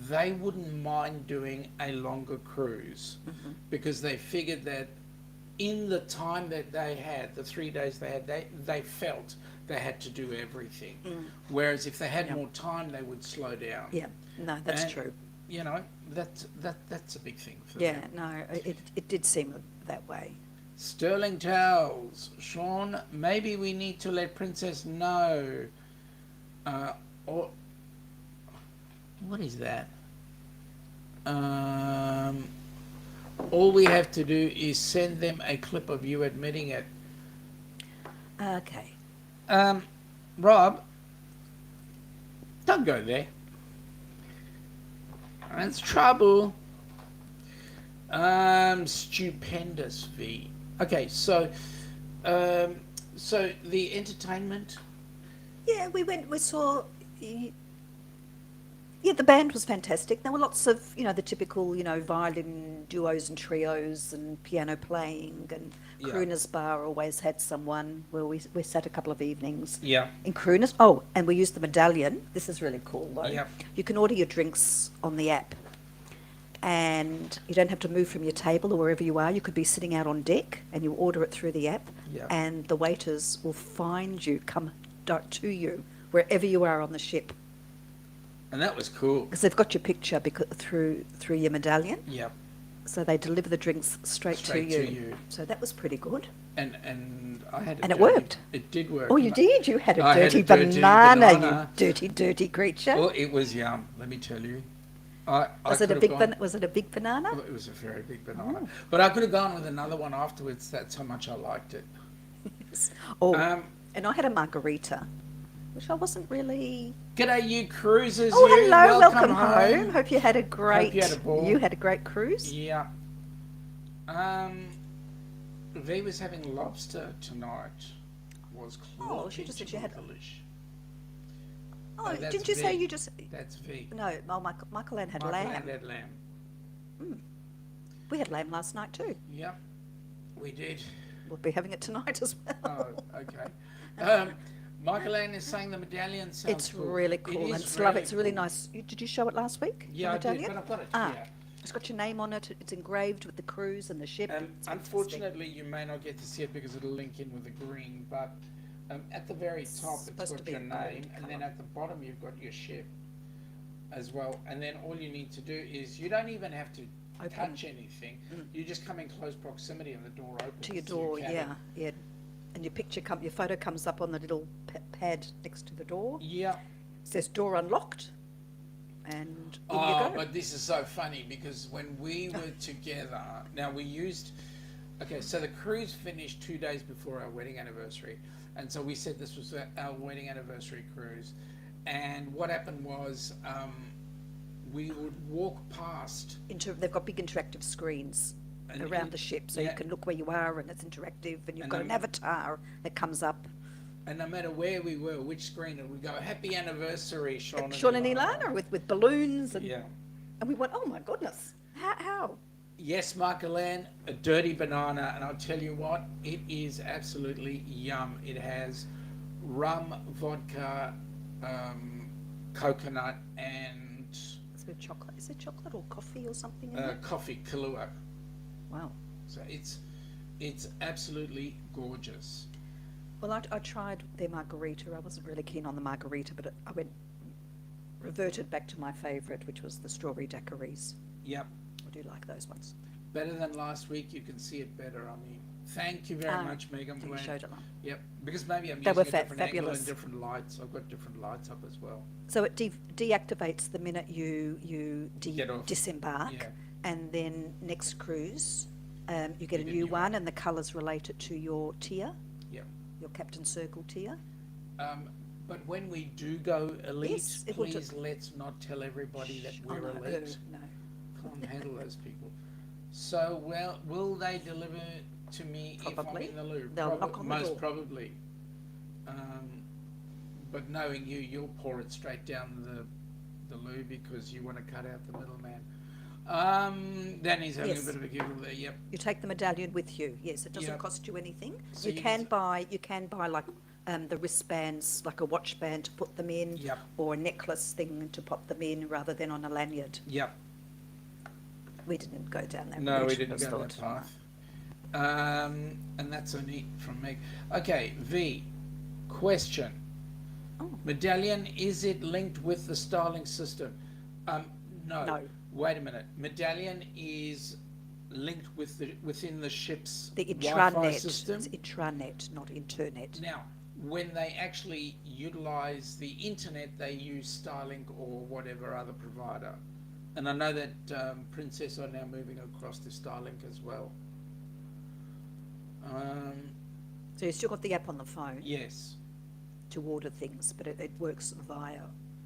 they wouldn't mind doing a longer cruise because they figured that in the time that they had, the 3 days they had, they felt they had to do everything. Whereas if they had Yep. more time, they would slow down. Yeah, no, that's And, true. You know, that's a big thing for Yeah, them. no, it did seem that way. Sterling Towels. Sean, maybe we need to let Princess know. Or what is that? All we have to do is send them a clip of you admitting it. Okay. Rob, don't go there. That's trouble. Stupendous, V. Okay, so the entertainment. Yeah, we saw. Yeah, the band was fantastic. There were lots of, the typical, violin duos and trios and piano playing, and Yeah. Crooners Bar always had someone where we sat a couple of evenings Yeah. in Crooners. Oh, and we used the medallion. This is really cool though. Yeah. You can order your drinks on the app, and you don't have to move from your table or wherever you are. You could be sitting out on deck and you order it through the app, Yeah. and the waiters will find you, come to you wherever you are on the ship, And that was cool. because they've got your picture through your medallion, Yeah. so they deliver the drinks straight Straight to you. to you. So that was pretty good. And I had a And it dirty- worked. It did work. Oh, you did? You had a I had dirty, a dirty banana, banana. you dirty creature. Well, it was yum. Let me tell you. I was it a could've big gone- was it a big banana? Well, it was a very big banana. But I could have gone with another one afterwards. That's how much I liked it. Oh, Um, and I had a margarita, which I wasn't really. G'day, you cruisers. Oh, you. hello, welcome home. Hope you had a great. you had a ball. You had a great cruise. Yeah. V was having lobster tonight. Was Oh, she just said she had- delish. Oh, that's didn't you say V. you just? That's V. No, Michael Ann had Michael lamb. and had lamb. We had lamb last night too. Yep, we did. We'll be having it tonight as well. Oh, okay. Michael Ann is saying the medallion sounds It's cool. really It cool, is and it's lovely. It's really cool. nice. Did you show it last week? Yeah, the I did, medallion? but I've got it Ah, here. it's got your name on it. It's engraved with the cruise and the ship. It's fantastic. Unfortunately, you may not get to see it because it'll link in with the green, but at the very top it's supposed to got be your a gold name, and then colour. at the bottom you've got your ship as well. And then all you need to do is, you don't even have to Open. touch anything. You just come in close proximity and the door opens. To your door, cabin. yeah. And your your photo comes up on the little pad next to the door. Yeah. It says door unlocked, and in you Oh, go. but this is so funny because when we were together, now we used, okay, so the cruise finished 2 days before our wedding anniversary. And so we said this was our wedding anniversary cruise. And what happened was we would walk past. They've got big interactive screens And around it- the ship, so yeah. you can look where you are, and it's interactive, and you've And got an avatar that comes up. And no matter where we were, which screen, it would go, "Happy anniversary, Sean Sean and Ilana with balloons, and Yeah. and we went, oh my goodness, how? Yes, Michael Ann, a dirty banana, and I'll tell you what, it is absolutely yum. It has rum, vodka, coconut, and Is there chocolate? Is there chocolate or coffee or something in there? coffee, Kahlua. Wow. So it's absolutely gorgeous. Well, I tried their margarita. I wasn't really keen on the margarita, but I reverted back to my favourite, which was the strawberry daiquiris. Yep. I do like those ones. Better than last week. You can see it better. I mean, thank you very much, Meg. I'm You glad. showed it on. Yep. Because maybe I'm They using were a different angle fabulous. and different lights. I've got different lights up as well. So it deactivates the minute you Get off. disembark, Yeah. and then next cruise, you get a get a new new one, and the colours related to your tier, Yep. your Captain Circle tier. But when we do go elite, Yes, it will please let's not tell everybody that Oh, we're no, elite. no. Can't handle those people. So, well, will they deliver to me Probably. if I'm in the loo? They'll knock on the most door. probably. But knowing you, you'll pour it straight down the loo because you want to cut out the middleman. Danny's having Yes. a bit of a giggle there. Yep. You take the medallion with you. Yes, it doesn't Yep. cost you anything. So you you can just- buy like the wristbands, like a watch band to put them in, Yep. or a necklace thing to pop them in, rather than on a lanyard. Yep. We didn't go down that No, route. we didn't Just go that thought, path. And that's a neat from Meg. Okay, V. Question. Oh. Medallion, is it linked with the Starlink system? No. No. Wait a minute. Medallion is linked with within the ship's The Wi-Fi intranet. system. It's intranet, not internet. Now, when they actually utilize the internet, they use Starlink or whatever other provider. And I know that Princess are now moving across to Starlink as well. Um, So you've still got the app on the phone yes, to order things, but it works via.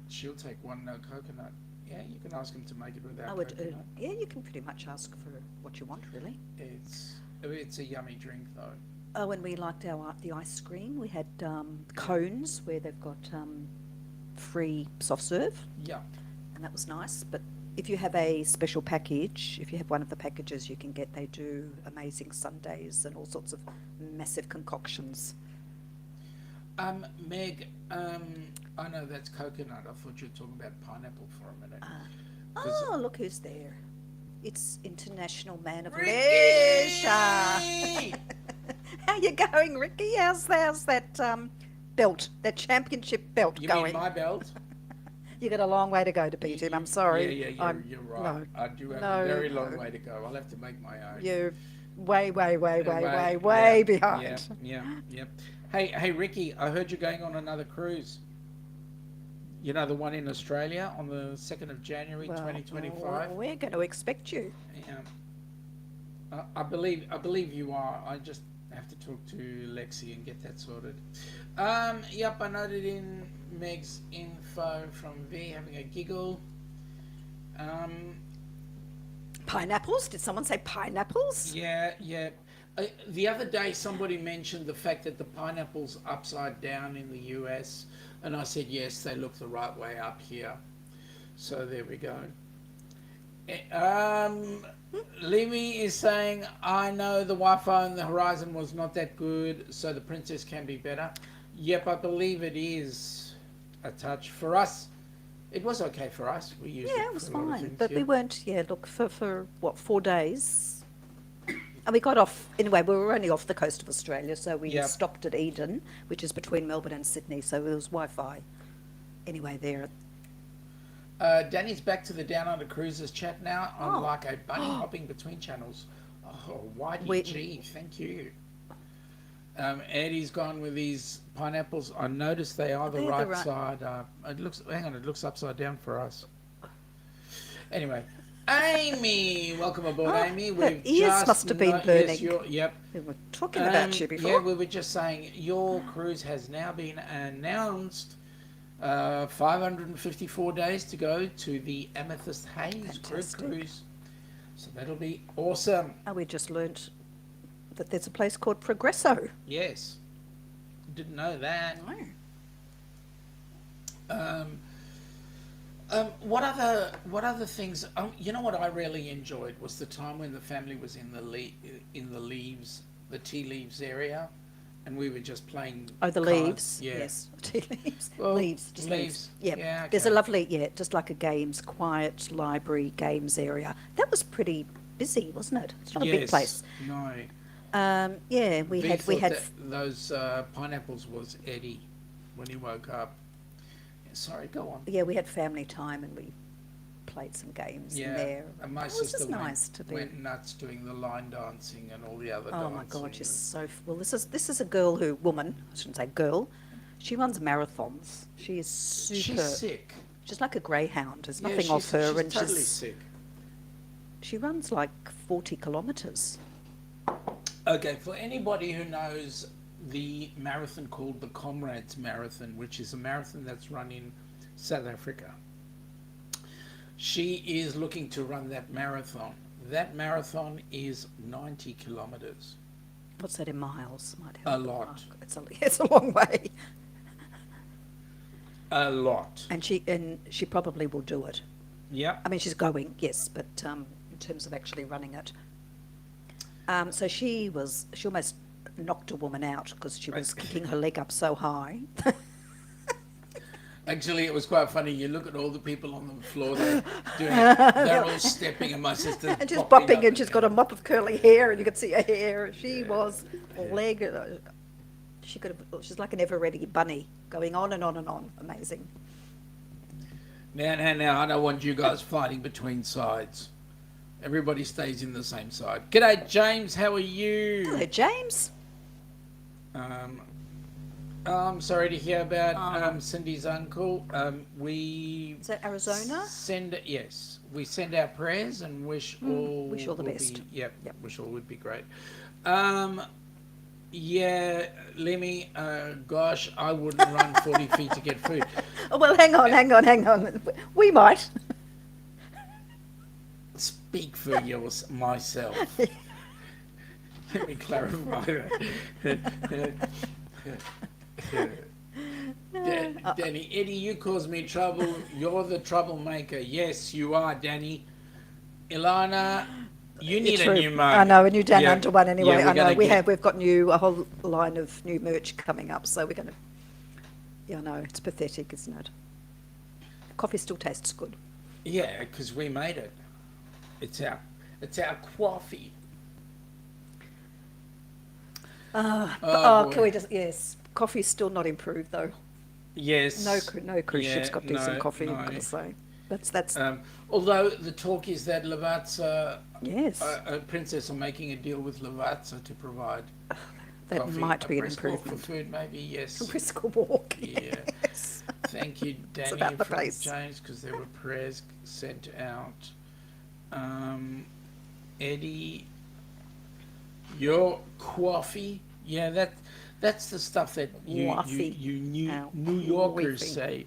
she'll take one no coconut. Yeah, you can ask him to make it without Oh, coconut. yeah, you can pretty much ask for what you want, really. It's a yummy drink though. Oh, and we liked the ice cream. We had cones where they've got free soft serve, Yeah. and that was nice. But if you have a special package, if you have one of the packages you can get, they do amazing sundaes and all sorts of massive concoctions. Meg, I know that's coconut. I thought you were talking about pineapple for a minute. 'Cause- Oh, look who's there. It's International Man of Ricky! Leisure. How you going, Ricky? How's that belt, that championship belt You going? mean my belt? You got a long way to go to beat him. I'm sorry. Yeah, you're right. I do have a very long way to go. I'll have to make my own. You're way Yeah, behind. Yeah. Hey, Ricky, I heard you're going on another cruise. You know, the one in Australia on the 2nd of January, Well, 2025. we're going to expect you. Yeah. I believe you are. I just have to talk to Lexi and get that sorted. Yep, I noted in Meg's info from V having a giggle. Pineapples? Did someone say pineapples? Yeah. The other day, somebody mentioned the fact that the pineapple's upside down in the U.S., and I said yes, they look the right way up here. So there we go. Limi is saying, I know the Wi-Fi on the Horizon was not that good, so the Princess can be better. Yep, I believe it is a touch. For us, it was okay for us. We used Yeah, it it was for a lot of fine. things, But yeah. we weren't, look, for what, 4 days? And we got off, anyway, we were only off the coast of Australia, so we Yep. stopped at Eden, which is between Melbourne and Sydney, so there was Wi-Fi anyway there. Danny's back to the Down Under Cruises chat now. I'm Oh. like a bunny hopping between channels. Oh, YDG, thank you. Eddie's gone with these pineapples. I noticed they are the They're the right right- side. It looks upside down for us. Anyway, Amy, welcome aboard, Oh, Amy. her We've ears just must have been Yes, burning. yep. We were talking about you before. Yeah, we were just saying your cruise has now been announced. 554 days to go to the Amethyst Haze Fantastic. cruise. So that'll be awesome. And we just learnt that there's a place called Progresso. Yes. Didn't know that. What other things? You know what I really enjoyed was the time when the family was in the leaves, the tea leaves area, and we were just playing. Oh, the cards. leaves. Yeah. Yes, tea leaves. Well, leaves, just leaves. leaves. Yeah. Yeah, There's a okay. lovely, just like a games, quiet library games area. That was pretty busy, wasn't it? It's not a big Yes. place. No. Yeah, we V had thought that those pineapples was Eddie when he woke up. Sorry, go on. yeah, we had family time and we played some games in there. And my It was sister just nice to be. went nuts doing the line dancing and all the other Oh dancing. my God, she's so well. This is a woman. I shouldn't say girl. She runs marathons. She is super. She's sick. She's like a greyhound. There's Yeah, nothing off her, she's and totally sick. she runs like 40 kilometres. Okay, for anybody who knows the marathon called the Comrades Marathon, which is a marathon that's run in South Africa, she is looking to run that marathon. That marathon is 90 kilometres. What's that in miles? Might A help. lot. Oh, it's a long way, A lot. and she probably will do it. Yep. I mean, she's going, yes, but in terms of actually running it. So she almost knocked a woman out because she was kicking her leg up so high. Actually, it was quite funny. You look at all the people on the floor there they're all stepping, and my sister's And she's bopping bopping, up and she's got a mop of curly hair, and you could see her hair. She was leg. She's like an ever-ready bunny, going on and on and on. Amazing. Now, I don't want you guys fighting between sides. Everybody stays in the same side. G'day, James. How are you? Hello, James. I'm sorry to hear about Oh, Cindy's uncle. We is that Arizona? we send our prayers and wish Wish all you all the will best. be, yep, Yep. wish all would be great. Um, yeah, Lemmy, gosh, I wouldn't run 40 feet to get food. Oh, well, hang on. We might. Speak for myself. Let me clarify that. Danny, Eddie, you cause me trouble. You're the troublemaker. Yes, you are, Danny. Ilana, you You're need a true. new I mug. know, a new Down Yeah, Under one yeah, anyway. we're I know gonna get. we've got a whole line of new merch coming up, so we're going to, yeah, I know, it's pathetic, isn't it? Coffee still tastes good. Yeah, because we made it. It's our, it's our coffee. Oh Can boy. we just, yes, coffee's still not improved though. Yes. No cruise ship's Yeah. got decent No. coffee, I've got No. to say. That's, Although the talk is that Lavazza, yes, Princess are making a deal with Lavazza to provide that coffee. might A be an brisk walk for improvement. food, maybe. Yes. Risk a walk, Yeah. yes. Thank you, It's Danny, about the from pace. James, because there were prayers sent out. Um, Eddie, your coffee. Yeah, that's the stuff that Coffee. New Yorkers Coffee. say.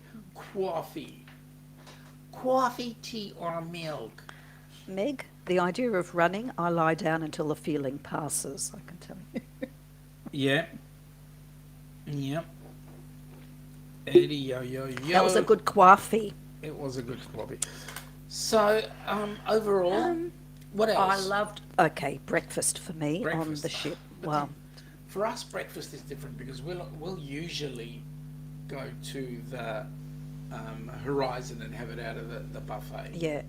Coffee. Coffee, tea, or milk. Meg, the idea of running, I lie down until the feeling passes, I can tell you. Yeah. Yep. Eddie, yo, yo, That was a yo. good coffee. It was a good coffee. So, overall, what I else? loved, okay, breakfast for me on the Breakfast. ship. But Well, for us, breakfast is different because we'll usually go to the Horizon and have it out of the buffet. yeah,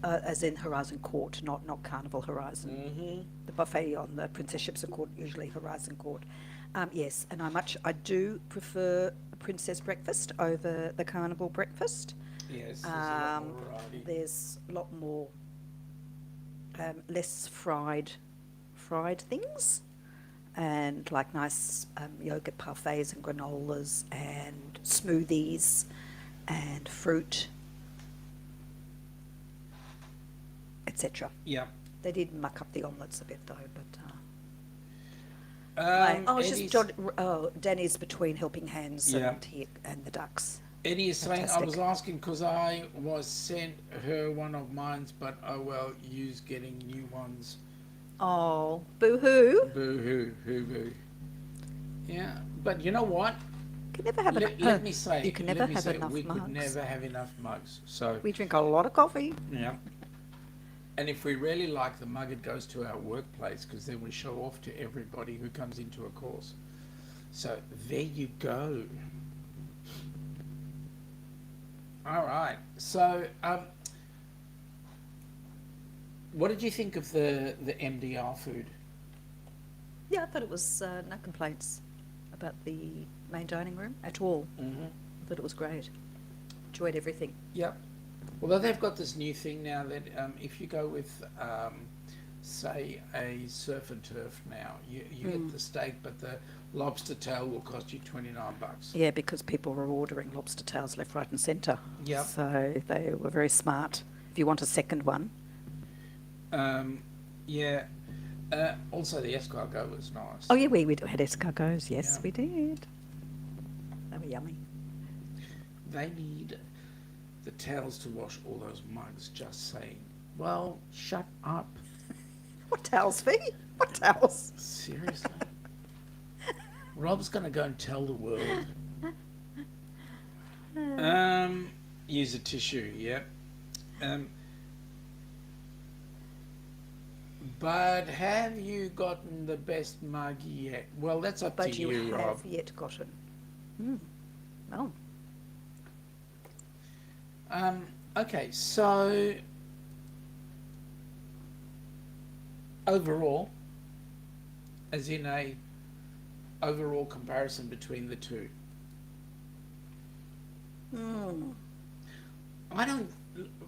as in Horizon Court, not Carnival Horizon. Mm-hmm. The buffet on the Princess ships are called usually Horizon Court. Yes, and I do prefer a Princess breakfast over the Carnival breakfast. Yes, there's a lot more variety. There's a lot more, less fried things, and like nice yogurt parfaits and granolas and smoothies and fruit, etc. Yeah. They did muck up the omelettes a bit though, but it's just Eddie's, Danny's between Helping Hands yeah. and the ducks. Eddie is saying, I was Fantastic. asking because I was sent her one of mine, but oh well, you's getting new ones. Oh, boo hoo! Boo hoo, boo. Yeah, but you know what? Can never have enough. Let me say, You can never let me have say, enough we could mugs. never have enough mugs. So We drink a lot of coffee. yeah, and if we really like the mug, it goes to our workplace because then we show off to everybody who comes into a course. So there you go. All right. So what did you think of the MDR food? Yeah, I thought it was no complaints about the main dining room at all. Mm-hmm. I thought it was great. Enjoyed everything. Yep. Although they've got this new thing now that if you go with, say, a surf and turf now, you get the steak, but the lobster tail will cost you $29. Yeah, because people were ordering lobster tails left, right, and centre. Yep. So they were very smart. If you want a second one, Yeah. Also, the escargot was nice. oh yeah, we had escargots. Yes, Yeah. we did. They were yummy. They need the towels to wash all those mugs. Just saying. Well, shut up. What towels, Fee? What towels? Seriously. Rob's gonna go and tell the world. Use a tissue. Yep. But have you gotten the best mug yet? Well, that's up But to you you, have Rob. yet gotten. Oh, Okay, so overall, as in a overall comparison between the two, I don't,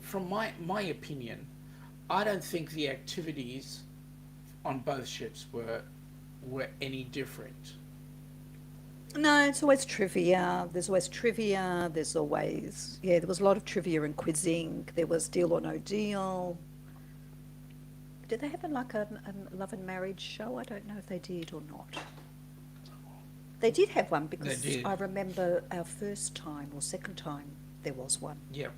from my opinion, I don't think the activities on both ships were any different. No, it's always trivia. There's always trivia. There's always, yeah, there was a lot of trivia and quizzing. There was Deal or No Deal. Did they have a love and marriage show? I don't know if they did or not. They did have one They because did. I remember our first time or second time there was one. Yeah.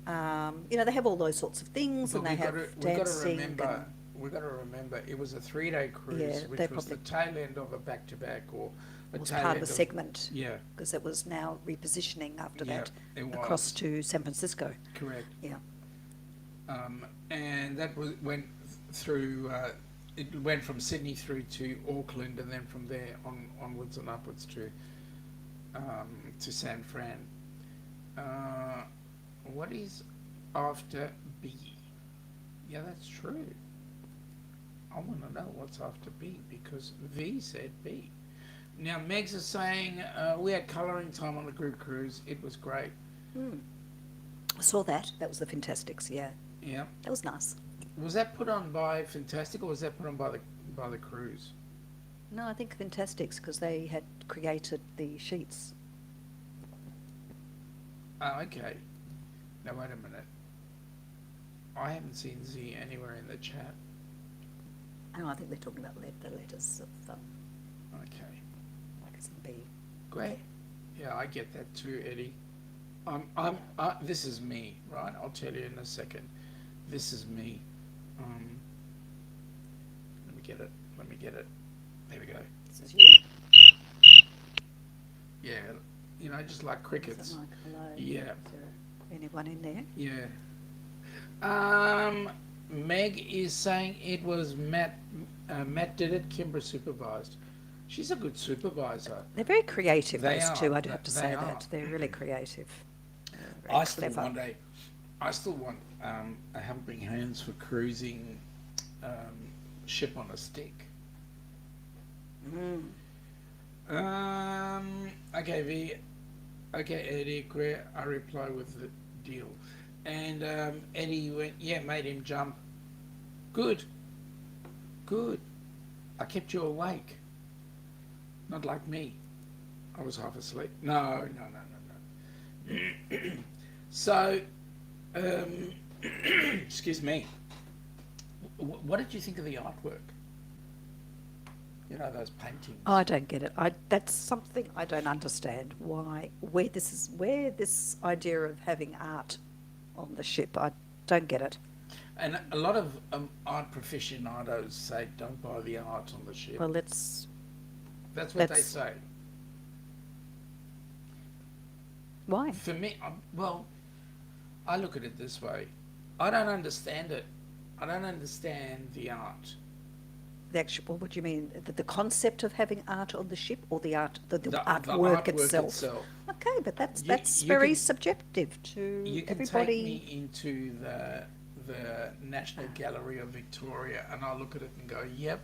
They have all those sorts of things, But and they have we've got to dancing. remember. We've got to remember it was a 3-day cruise, Yeah, which they was the probably tail end of a back-to-back, or a was tail part of end a segment Yeah, because it was now repositioning after yeah, that it across was to San Francisco. correct. Yeah. And that went through. It went from Sydney through to Auckland, and then from there onwards and upwards to San Fran. What is after B? Yeah, that's true. I want to know what's after B because V said B. Now, Megs is saying we had colouring time on the group cruise. It was great. I saw that. That was the Fantastics. Yeah, Yeah. that was nice. Was that put on by Fantastic or was that put on by the cruise? No, I think Fantastics because they had created the sheets. Oh, okay. Now, wait a minute. I haven't seen Z anywhere in the chat. Oh, I think they're talking about the letters of Okay. letters in B. Great. Yeah, I get that too, Eddie. This is me, right? I'll tell you in a second. This is me. Let me get it. Let me get it. There we go. This is you. Yeah, just like crickets. Like hello. Yeah. Is there anyone in there? Yeah. Meg is saying it was Matt. Matt did it. Kimbra supervised. She's a good supervisor. They're very creative, They those are. two. I do have to They say are. that they're really creative. Very I still clever. one day. I still want a helping hands for cruising ship on a stick. Okay, V. Okay, Eddie. I reply with the deal, and Eddie went. Yeah, made him jump. Good. Good. I kept you awake. Not like me. I was half asleep. No. So, excuse me. What did you think of the artwork? You know, those paintings. Oh, I don't get it. That's something I don't understand. Where this idea of having art on the ship, I don't get it. And a lot of art aficionados say don't buy the art on the ship. Well, That's what they let's- say. why? For me, I look at it this way. I don't understand it. I don't understand the art. The actual, well, what do you mean? The concept of having art on the ship, or the artwork artwork itself? Okay, but that's You very can- subjective to You can everybody. take me into the National Gallery of Victoria, and I look at it and go, "Yep,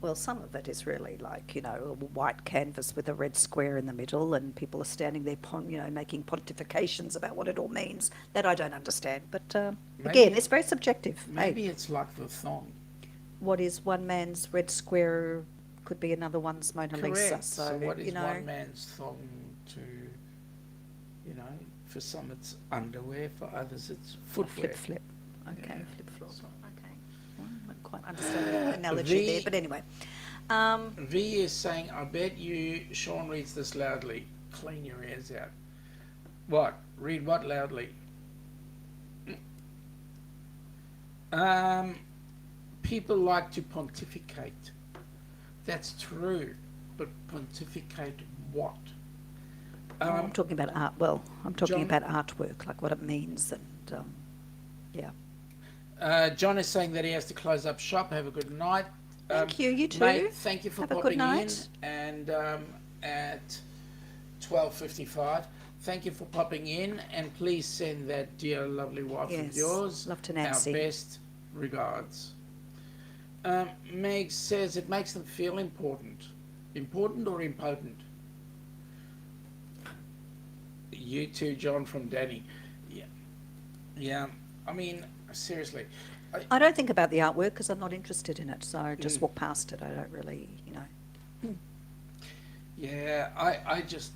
Well, some of it is really like, a white canvas with a red square in the middle, and people are standing there, making pontifications about what it all means. That I don't understand. But again, it's very subjective. maybe it's like the thong." What is one man's red square could be another one's Mona Lisa. Correct. So, what is one man's thong to, for some it's underwear, for others it's footwear. flip. Okay, Yeah. flip flop. So- Okay. Well, I don't quite understand the analogy there, but anyway. V is saying, I bet you Sean reads this loudly. Clean your ears out. What? Read what loudly? People like to pontificate. That's true. But pontificate what? I'm talking about art. Well, I'm talking John- about artwork, like what it means, and yeah. John is saying that he has to close up shop. Have a good night. Thank you. You too. Mate, thank you for Have a good popping in. night. And at 12:55, thank you for popping in. And please send that dear, lovely wife of Yes, yours love to Nancy. our best regards. Meg says it makes them feel important. Important or impotent? You too, John, from Danny. Yeah. I mean, seriously. I don't think about the artwork because I'm not interested in it, so I just walk past it. I don't really, Yeah, I just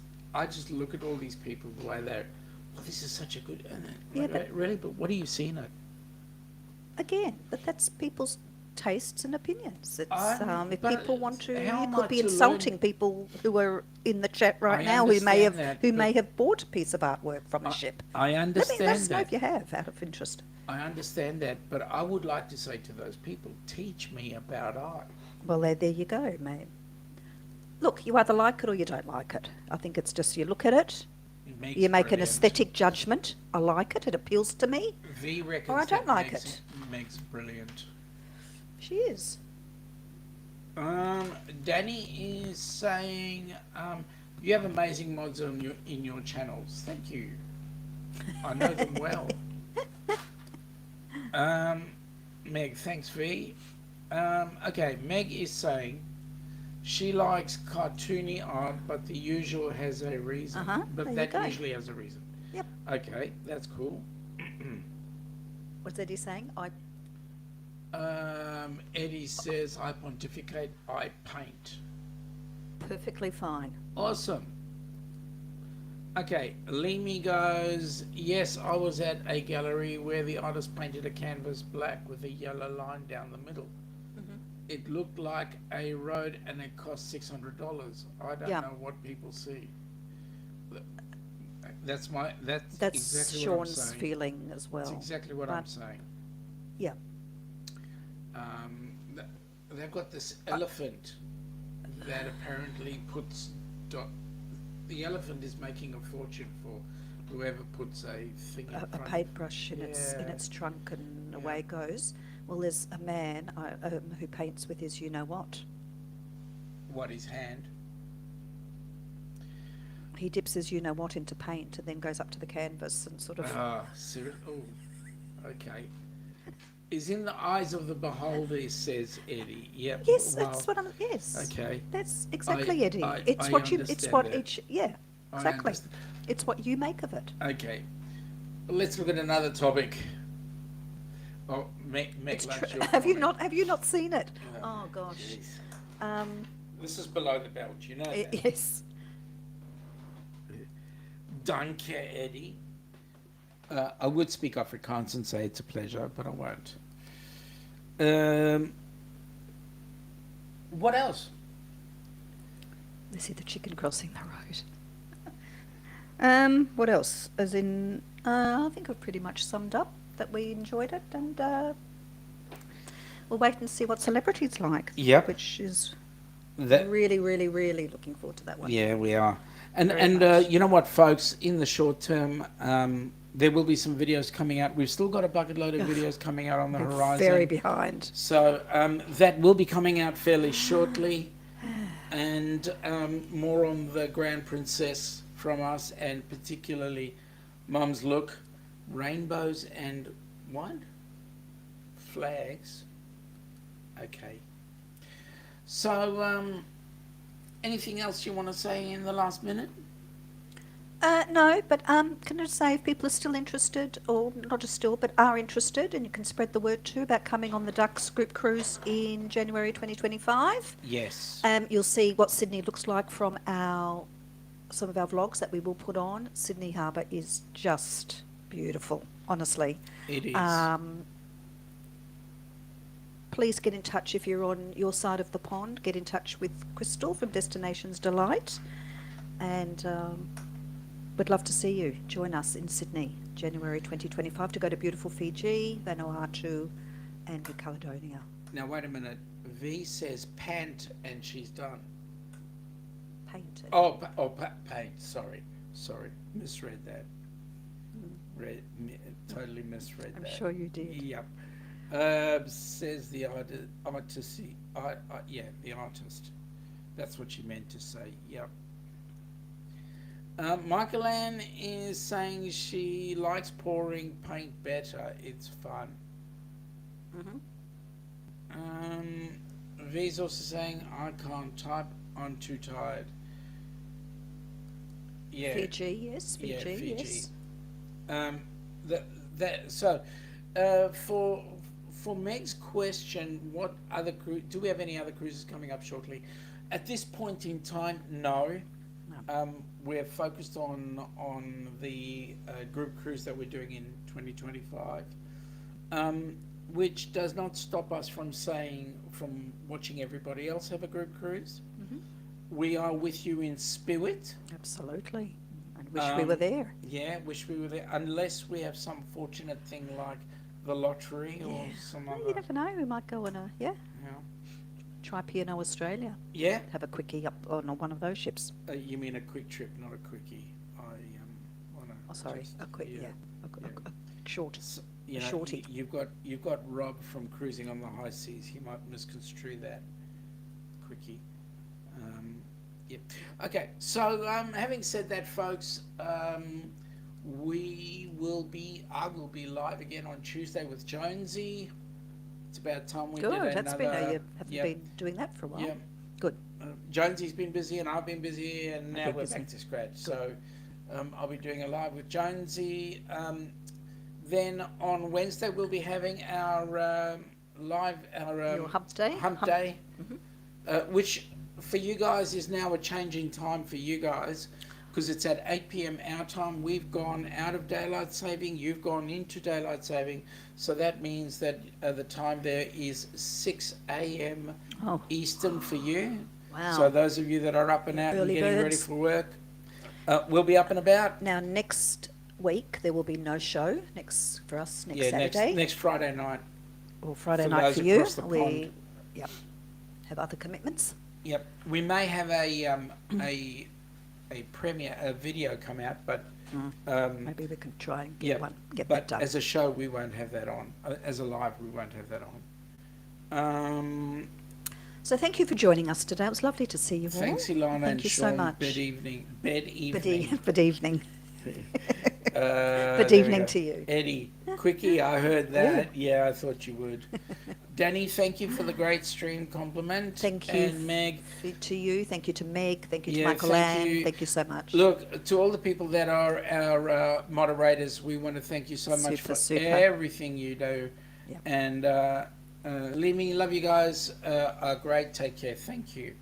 look at all these people the way they're. Well, this is such a good. Yeah, but Really, but what do you see in it? again, but that's people's tastes and opinions. It's if But people want to, how you am I could be to learn? insulting people who are in the chat right I now understand that, who but may have bought a piece of artwork from a ship. I Let understand us know that. if you have, out of interest. I understand that, but I would like to say to those people, teach me about art. Well, there you go, mate. Look, you either like it or you don't like it. I think it's just you look at it, Meg's you make an brilliant. aesthetic judgment. I like it, it appeals to me, V reckons or I don't that like Meg's, it. Meg's brilliant. She is. Danny is saying, you have amazing mods on in your channels. Thank you. I know them well. Meg, thanks V. Okay, Meg is saying she likes cartoony art, but the usual has a reason. Uh-huh, there But you that go. usually has a reason. Yep. Okay, that's cool. What's Eddie saying? Eddie says, I pontificate, I paint. Perfectly fine. Awesome. Okay, Lemi goes, yes, I was at a gallery where the artist painted a canvas black with a yellow line down the middle. Mhm. It looked like a road and it cost $600. I don't Yeah. know what people see. That's That's exactly what I'm Sean's saying. feeling as well. That's exactly what I'm But- saying. Yeah. They've got this elephant that apparently puts. The elephant is making a fortune for whoever puts a thing in A front. paintbrush in Yeah. its trunk, and Yeah. away it goes. Well, there's a man who paints with his you-know-what. What, his hand? He dips his you-know-what into paint and then goes up to the canvas and sort of... Serious? Oh, okay. Is in the eyes of the beholder, says Eddie. Yep. Yes, well, that's what I'm... Yes. Okay. That's exactly, Eddie. I It's what understand that. each... Yeah, I exactly. understand. It's what you make of it. Okay. Let's look at another topic. Oh, Meg It's likes true. your Have you comment. not seen it? Oh, Oh, gosh. jeez. This is below the belt, you know that. Yes. Danke, Eddie. I would speak Afrikaans and say it's a pleasure, but I won't. What else? They see the chicken crossing the road. What else? As in, I think I've pretty much summed up that we enjoyed it, and we'll wait and see what celebrity's like. Yep. Which is That, really, really, really looking forward to that one. yeah, we are. And Very much. you know what, folks? In the short term, there will be some videos coming out. We've still got a bucket load of videos coming out on the We're horizon. very behind. So that will be coming out fairly shortly, and more on the Grand Princess from us, and particularly Mum's look, rainbows and what? Flags. Okay. So, anything else you want to say in the last minute? No, but can I say if people are still interested, or not just still, but are interested, and you can spread the word too about coming on the Ducks Group Cruise in January 2025. Yes. You'll see what Sydney looks like from some of our vlogs that we will put on. Sydney Harbour is just beautiful, honestly. It is. Please get in touch if you're on your side of the pond. Get in touch with Crystal from Destinations Delight, and we'd love to see you. Join us in Sydney, January 2025, to go to beautiful Fiji, Vanuatu, and New Caledonia. Now, wait a minute. V says pant and she's done. Painted. Paint. Sorry. Misread that. Totally misread I'm that. sure you did. Yep. Says the artist. Yeah, the artist. That's what she meant to say. Yep. Michael Ann is saying she likes pouring paint better. It's fun. Mm-hmm. V's also saying I can't type. I'm too tired. Yeah. Fiji, yes. Yeah, Fiji. Yes. So, for Meg's question, what other do we have any other cruises coming up shortly? At this point in time, no. No. We're focused on the group cruise that we're doing in 2025, which does not stop us from watching everybody else have a group cruise. Hmm. We are with you in spirit. Absolutely. And wish we were there. Yeah, wish we were there. Unless we have some fortunate thing like the lottery or Yeah. some Well, other. you never know. We might go on You know. try P&O Australia. Yeah. Have a quickie up on one of those ships. You mean a quick trip, not a quickie. I want to. Oh, sorry, a quick, yeah, yeah. a short. You A know, shorty. you've got Rob from cruising on the high seas. He might misconstrue that quickie. Yep. Okay. So having said that, folks, I will be live again on Tuesday with Jonesy. It's about time we did Good. another. That's been. You haven't Yep. been doing that for a while. Yep. Good. Jonesy's been busy and I've been busy, and now been we're busy. back to scratch. So I'll be doing a live with Jonesy. Then on Wednesday we'll be having our Your hump day. hump day, Mhm. which for you guys is now a changing time for you guys, because it's at 8 p.m. our time. We've gone out of daylight saving. You've gone into daylight saving, so that means that the time there is 6 a.m. Oh, Eastern for you. wow. So those of you that are up and out Early and getting ready birds. for work, we'll be up and about. Now next week there will be no show for us next Yeah, Saturday next Friday night. or Friday for night those for you. across the pond. Yep, have other commitments. Yep, we may have a premiere, a video come out, but Maybe we can try and get yeah, one, get but that done. as a show we won't have that on. As a live we won't have that on. So thank you for joining us today. It was lovely to see you all. Thanks, Ilana Thank and you Sean. so much. Good evening. Bed Good evening. good evening. Good There we evening go. to you. Eddie, quickie, I heard that. Yeah, I thought you would. Danny, thank you for the great stream compliment. Thank you. And Meg. To you, thank you to Meg, thank you to Yeah, Michael thank Ann, you. thank you so much. Look, to all the people that are our moderators, we want to thank you so much for Super. everything you do. Yeah. And Lee, love you guys. Are great. Take care. Thank you.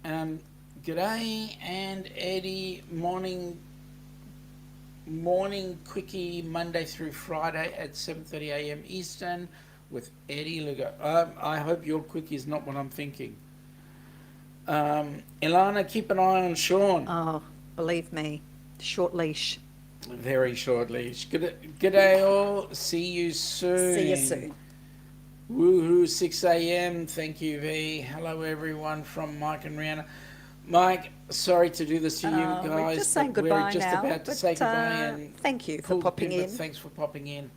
G'day and Eddie. Morning quickie Monday through Friday at 7:30 a.m. Eastern with Eddie Lugo. I hope your quickie is not what I'm thinking. Ilana, keep an eye on Sean. Oh, believe me, short leash. Very short leash. G'day all. See you soon. See you soon. Woohoo, 6 a.m. Thank you, V. Hello, everyone from Mike and Rihanna. Mike, sorry to do this to you guys. We're just saying but goodbye we're just now. about to say goodbye. And thank you for pulled the popping pin, but in. thanks for popping in.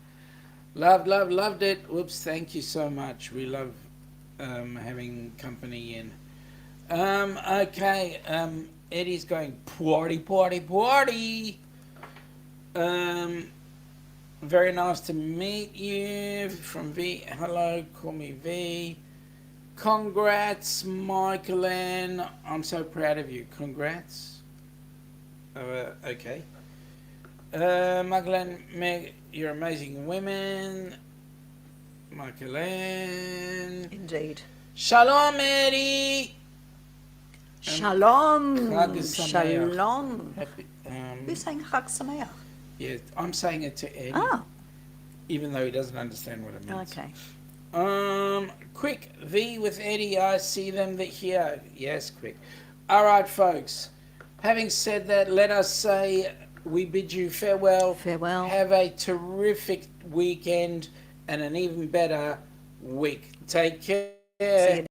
Loved it. Whoops, thank you so much. We love having company in. Okay, Eddie's going party. Very nice to meet you from V. Hello, call me V. Congrats, Michael Ann. I'm so proud of you. Congrats. Okay. Michael Ann, Meg, you're amazing women. Michael Ann. Indeed. Shalom, Eddie. Shalom. Chag Sameach. Shalom. Happy, Who's saying Chag Sameach? yeah, I'm saying it to Eddie, even though he doesn't understand what it means. Okay. Quick, V with Eddie, I see them here. Yes, quick. All right, folks. Having said that, let us say we bid you farewell. Farewell. Have a terrific weekend and an even better week. Take care. See you